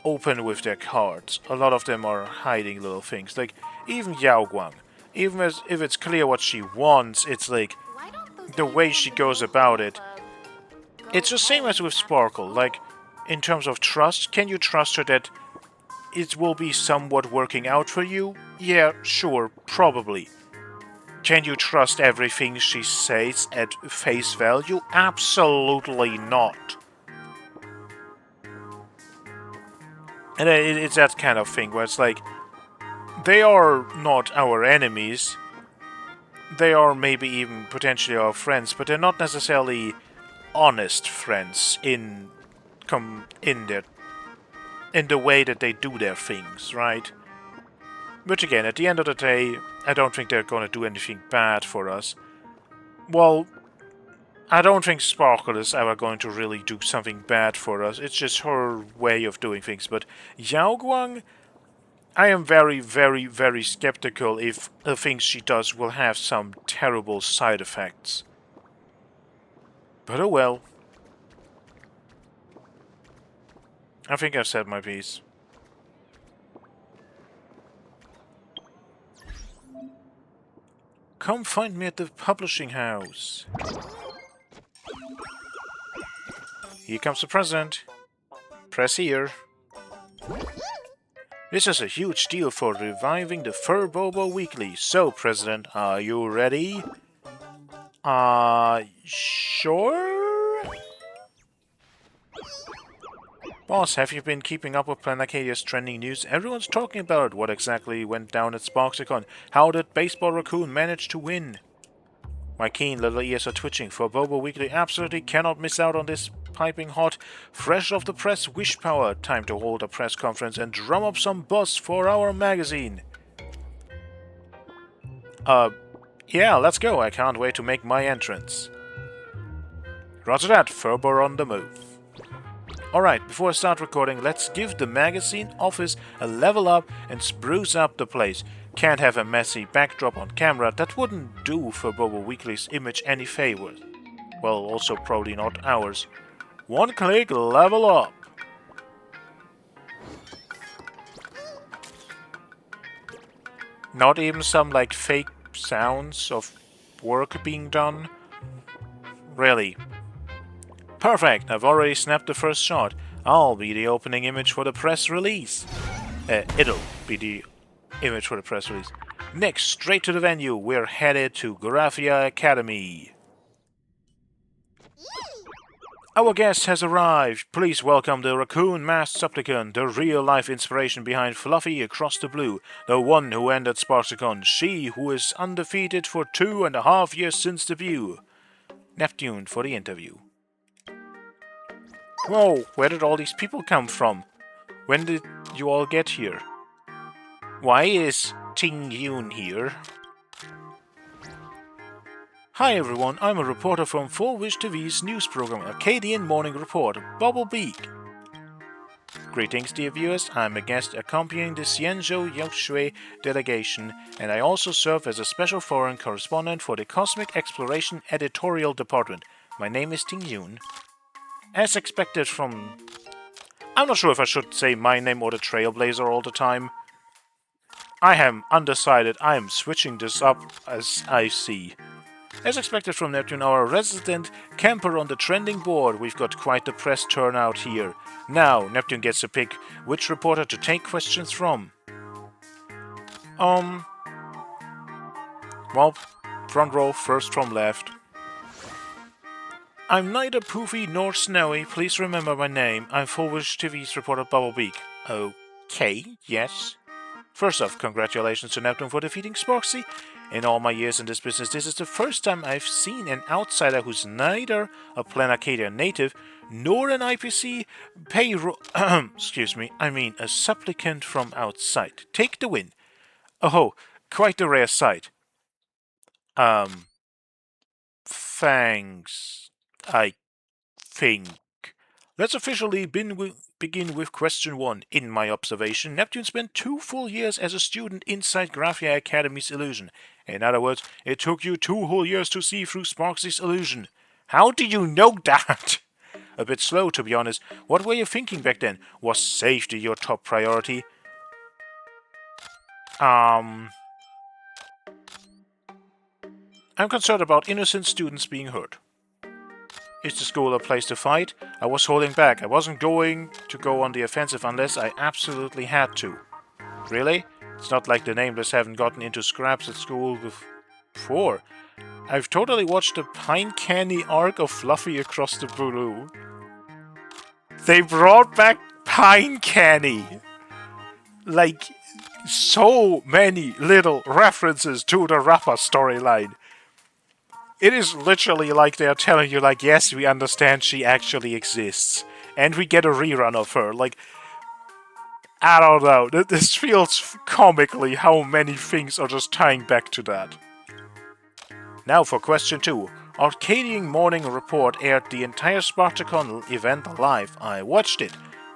open with their cards. A lot of them are hiding little things, like even Yao Guang. Even if it's clear what she wants, it's like the way she goes about it. It's the same as with Sparkle, like in terms of trust. Can you trust her that it will be somewhat working out for you? Yeah, sure, probably. Can you trust everything she says at face value? Absolutely not. And it's that kind of thing where it's like, they are not our enemies. They are maybe even potentially our friends, but they're not necessarily honest friends in the way that they do their things, right? But again, at the end of the day, I don't think they're gonna do anything bad for us. Well, I don't think Sparkle is ever going to really do something bad for us. It's just her way of doing things. But Yao Guang, I am very, very, very skeptical if the things she does will have some terrible side effects. But oh well. I think I've said my piece. Come find me at the publishing house. Here comes the president. Press here. This is a huge deal for reviving the Fur Bobo Weekly. So, President, are you ready? Sure? Boss, have you been keeping up with Planet Acadia's trending news? Everyone's talking about it. What exactly went down at Sparxicon? How did Baseball Raccoon manage to win? My keen little ears are twitching. For Bobo Weekly absolutely cannot miss out on this piping hot, fresh off the press wish power. Time to hold a press conference and drum up some buzz for our magazine. Yeah, let's go. I can't wait to make my entrance. Roger that, Furbo on the move. Alright, before I start recording, let's give the magazine office a level up and spruce up the place. Can't have a messy backdrop on camera, that wouldn't do for Bobo Weekly's image any favors. Well, also probably not ours. One click, level up! Not even some like fake sounds of work being done? Really? Perfect, I've already snapped the first shot. I'll be the opening image for the press release. It'll be the image for the press release. Next, straight to the venue, we're headed to Graphia Academy. Our guest has arrived. Please welcome the raccoon-masked supplicant, the real-life inspiration behind Fluffy Across the Blue, the one who ended Sparxicon, she who is undefeated for 2.5 years since debut. Neptune for the interview. Whoa, where did all these people come from? When did you all get here? Why is Ting Yun here? Hi everyone, I'm a reporter from 4Wish TV's news program Arcadian Morning Report, Bubble Beak. Greetings dear viewers, I'm a guest accompanying the Xianzhou Yaoshui delegation, and I also serve as a special foreign correspondent for the Cosmic Exploration Editorial Department. My name is Ting Yun. As expected from... I'm not sure if I should say my name or the Trailblazer all the time. I am undecided, I am switching this up as I see. As expected from Neptune, our resident camper on the trending board, we've got quite the press turnout here. Now, Neptune gets to pick which reporter to take questions from. Well, front row, first from left. I'm neither poofy nor snowy, please remember my name. I'm 4Wish TV's reporter Bubblebeak. Okay, yes. First off, congratulations to Neptune for defeating Sparxy. In all my years in this business, this is the first time I've seen an outsider who's neither a Planacadia native nor an IPC payroll... excuse me, I mean a supplicant from outside. Take the win. Oh, quite a rare sight. Thanks, I think. Let's officially begin with question 1. In my observation, Neptune spent 2 full years as a student inside Graphia Academy's illusion. In other words, it took you 2 whole years to see through Sparxy's illusion. How do you know that? A bit slow, to be honest. What were you thinking back then? Was safety your top priority? I'm concerned about innocent students being hurt. Is the school a place to fight? I was holding back. I wasn't going to go on the offensive unless I absolutely had to. Really? It's not like the Nameless haven't gotten into scraps at school before. I've totally watched the Pine Candy arc of Fluffy Across the Blue. They brought back Pine Candy! Like, so many little references to the rapper storyline. It is literally like they're telling you, like, yes, we understand she actually exists. And we get a rerun of her. Like, I don't know. This feels comically how many things are just tying back to that. Now for question 2. Arcadian Morning Report aired the entire Sparxicon event live. I watched it.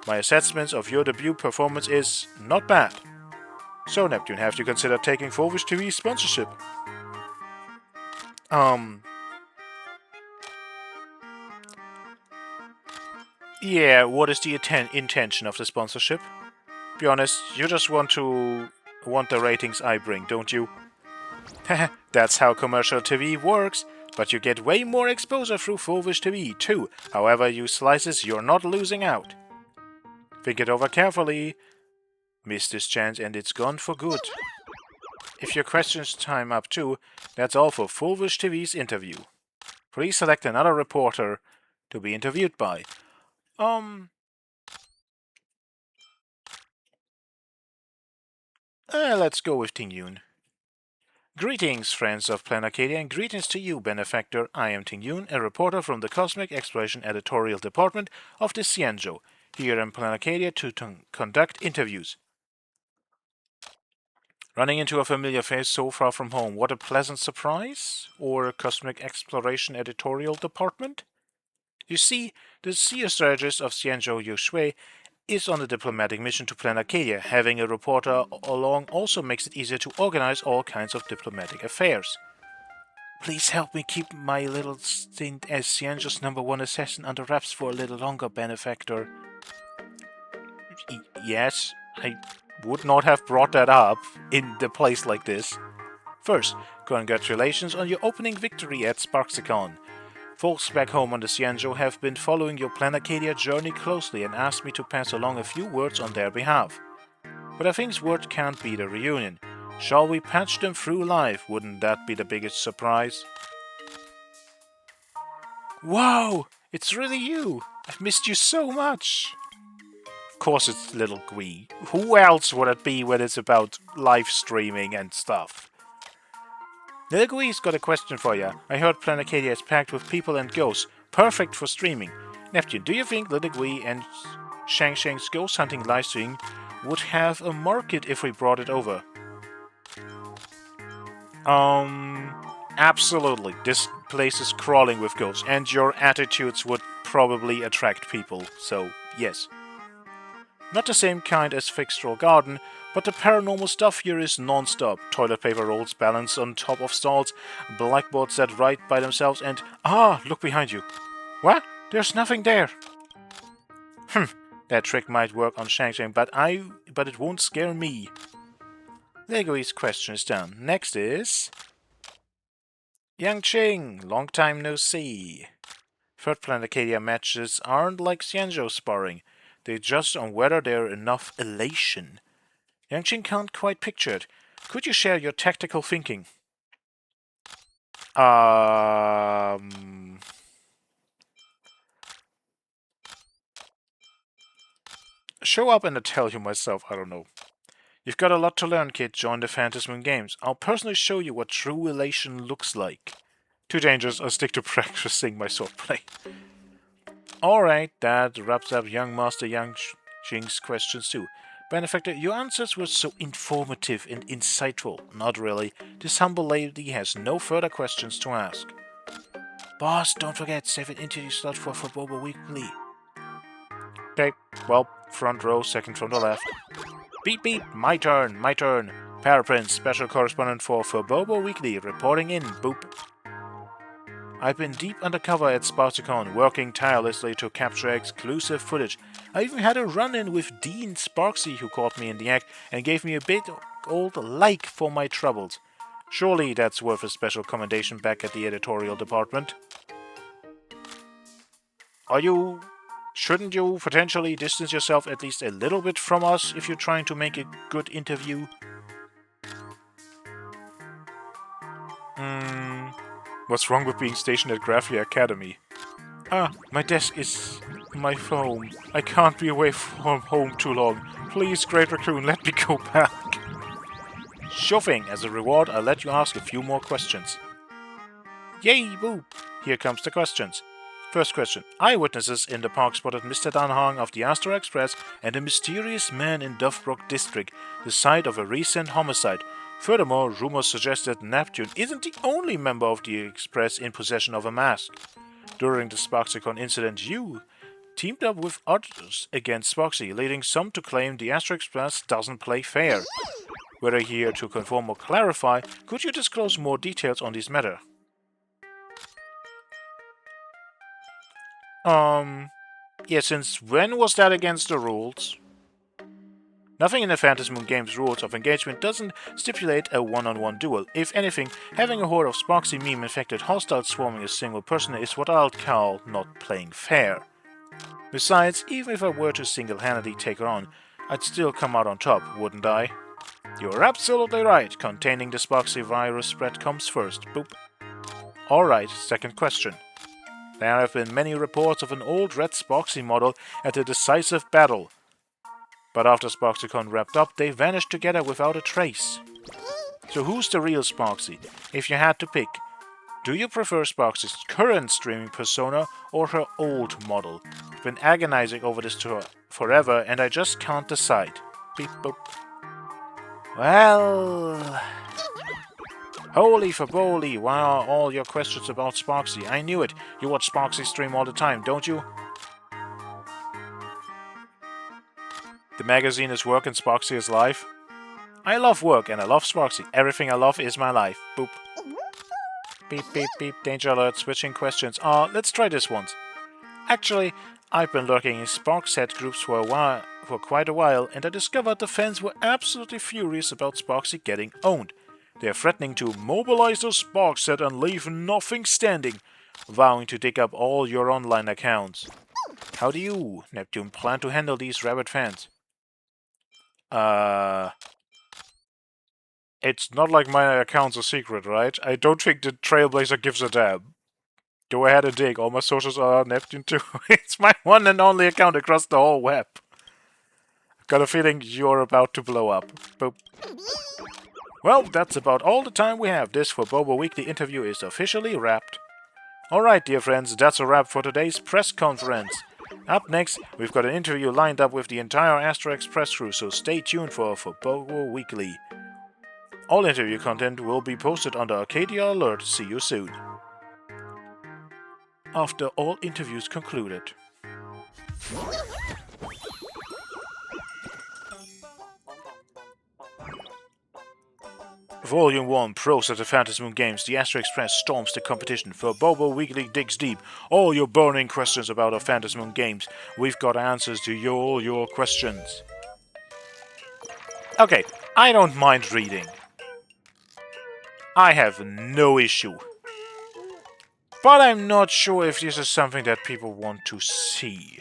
My assessment of your debut performance is not bad. So Neptune, have you considered taking 4Wish TV's sponsorship? Yeah, what is the intention of the sponsorship? Be honest, you just want the ratings I bring, don't you? That's how commercial TV works, but you get way more exposure through 4Wish TV too. However you slice it, you're not losing out. Think it over carefully. Miss this chance and it's gone for good. If your questions time up too, that's all for 4Wish TV's interview. Please select another reporter to be interviewed by. Let's go with Ting Yun. Greetings, friends of Planet Arcadia, and greetings to you, benefactor. I am Ting Yun, a reporter from the Cosmic Exploration Editorial Department of the Xianzhou, here in Planet Arcadia to conduct interviews. Running into a familiar face so far from home, what a pleasant surprise? Or Cosmic Exploration Editorial Department? You see, the senior strategist of Xianzhou Yu Shui is on a diplomatic mission to Planet Arcadia. Having a reporter along also makes it easier to organize all kinds of diplomatic affairs. Please help me keep my little stint as Xianzhou's #1 assassin under wraps for a little longer, benefactor. Yes, I would not have brought that up in the place like this. First, congratulations on your opening victory at Sparxicon. Folks back home on the Xianzhou have been following your Planet Arcadia journey closely and asked me to pass along a few words on their behalf. But I think word can't beat a reunion. Shall we patch them through live? Wouldn't that be the biggest surprise? Wow! It's really you! I've missed you so much! Of course it's Little Gui. Who else would it be when it's about live streaming and stuff? Little Gui's got a question for ya. I heard Planet Arcadia is packed with people and ghosts. Perfect for streaming. Neptune, do you think Little Gui and Shang Shang's ghost hunting livestream would have a market if we brought it over? Absolutely. This place is crawling with ghosts, and your attitudes would probably attract people, so yes. Not the same kind as Fixed Straw Garden, but the paranormal stuff here is non-stop. Toilet paper rolls balanced on top of stalls, blackboards that write by themselves, and look behind you. What? There's nothing there. That trick might work on Shang Shang, but it won't scare me. Lego's question is done. Next is Yang Qing, long time no see. Third Planet Arcadia matches aren't like Xianzhou sparring. They judge on whether there's enough elation. Yang Qing can't quite picture it. Could you share your tactical thinking? Show up and I'll tell you myself, I don't know. You've got a lot to learn, kid. Join the Phantasm Games. I'll personally show you what true elation looks like. Too dangerous, I'll stick to practicing my swordplay. Alright, that wraps up young Master Yang Qing's questions too. Benefactor, your answers were so informative and insightful. Not really. This humble lady has no further questions to ask. Boss, don't forget, save an interview slot for Bobo Weekly. Okay, well, front row, second from the left. Beep beep, my turn. Paraprince, special correspondent for Bobo Weekly, reporting in, boop. I've been deep undercover at Sparxicon, working tirelessly to capture exclusive footage. I even had a run-in with Dean Sparxy, who caught me in the act and gave me a bit old like for my troubles. Surely that's worth a special commendation back at the editorial department. Shouldn't you potentially distance yourself at least a little bit from us if you're trying to make a good interview? What's wrong with being stationed at Graphia Academy? My desk is my phone. I can't be away from home too long. Please, Great Raccoon, let me go back. Sure thing. As a reward, I'll let you ask a few more questions. Yay, boop! Here comes the questions. First question. Eyewitnesses in the park spotted Mr. Danhang of the Astro Express and a mysterious man in Dovebrook District, the site of a recent homicide. Furthermore, rumors suggest that Neptune isn't the only member of the Express in possession of a mask. During the Sparxicon incident, you teamed up with others against Sparxy, leading some to claim the Astro Express doesn't play fair. Whether here to confirm or clarify, could you disclose more details on this matter? Yeah, since when was that against the rules? Nothing in the Phantasm Games rules of engagement doesn't stipulate a one-on-one duel. If anything, having a horde of Sparxy meme-infected hostiles swarming a single person is what I'll call not playing fair. Besides, even if I were to single-handedly take her on, I'd still come out on top, wouldn't I? You're absolutely right. Containing the Sparxy virus spread comes first. Boop. Alright, second question. There have been many reports of an old red Sparxy model at a decisive battle. But after Sparxicon wrapped up, they vanished together without a trace. So who's the real Sparxy? If you had to pick, do you prefer Sparxy's current streaming persona or her old model? I've been agonizing over this forever and I just can't decide. Beep boop. Well... Holy faboly, why are all your questions about Sparxy? I knew it. You watch Sparxy stream all the time, don't you? The magazine is work and Sparxy is life. I love work and I love Sparxy. Everything I love is my life. Boop. Beep, beep, beep. Danger alert. Switching questions. Let's try this once. Actually, I've been lurking in Sparxset groups for quite a while, and I discovered the fans were absolutely furious about Sparxy getting owned. They are threatening to mobilize the Sparxset and leave nothing standing, vowing to dig up all your online accounts. How do you, Neptune, plan to handle these rabid fans? It's not like my account's a secret, right? I don't think the Trailblazer gives a damn. Go ahead and dig, all my socials are Neptune too. It's my one and only account across the whole web. I've got a feeling you're about to blow up. Boop. Well, that's about all the time we have. This For Bobo Weekly interview is officially wrapped. Alright, dear friends, that's a wrap for today's press conference. Up next, we've got an interview lined up with the entire Astro Express crew, so stay tuned for Bobo Weekly. All interview content will be posted under Arcadia Alert. See you soon. After all interviews concluded. Volume 1, Pros at the Phantasmoon Games. The Astro Express storms the competition. For Bobo Weekly digs deep. All your burning questions about our Phantasmoon Games. We've got answers to all your questions. Okay, I don't mind reading. I have no issue. But I'm not sure if this is something that people want to see.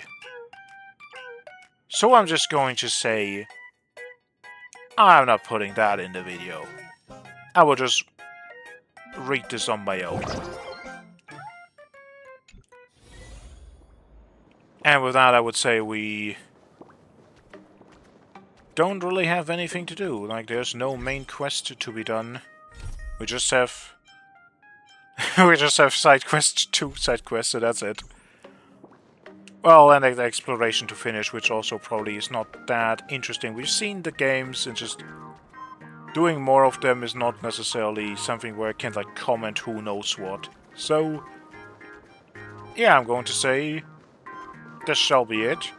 So I'm just going to say, I'm not putting that in the video. I will just read this on my own. And with that, I would say we don't really have anything to do. Like, there's no main quest to be done. We just have... we just have side quests, 2 side quests, so that's it. Well, and the exploration to finish, which also probably is not that interesting. We've seen the games, and just doing more of them is not necessarily something where I can, like, comment who knows what. So, yeah, I'm going to say this shall be it.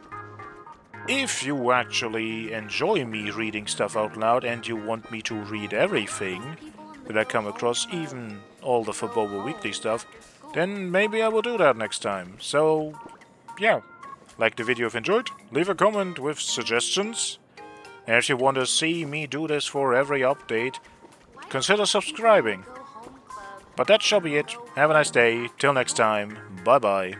If you actually enjoy me reading stuff out loud and you want me to read everything that I come across, even all the For Bobo Weekly stuff, then maybe I will do that next time. So, yeah. Like the video if you enjoyed, leave a comment with suggestions. And if you want to see me do this for every update, consider subscribing. But that shall be it. Have a nice day. Till next time. Bye bye.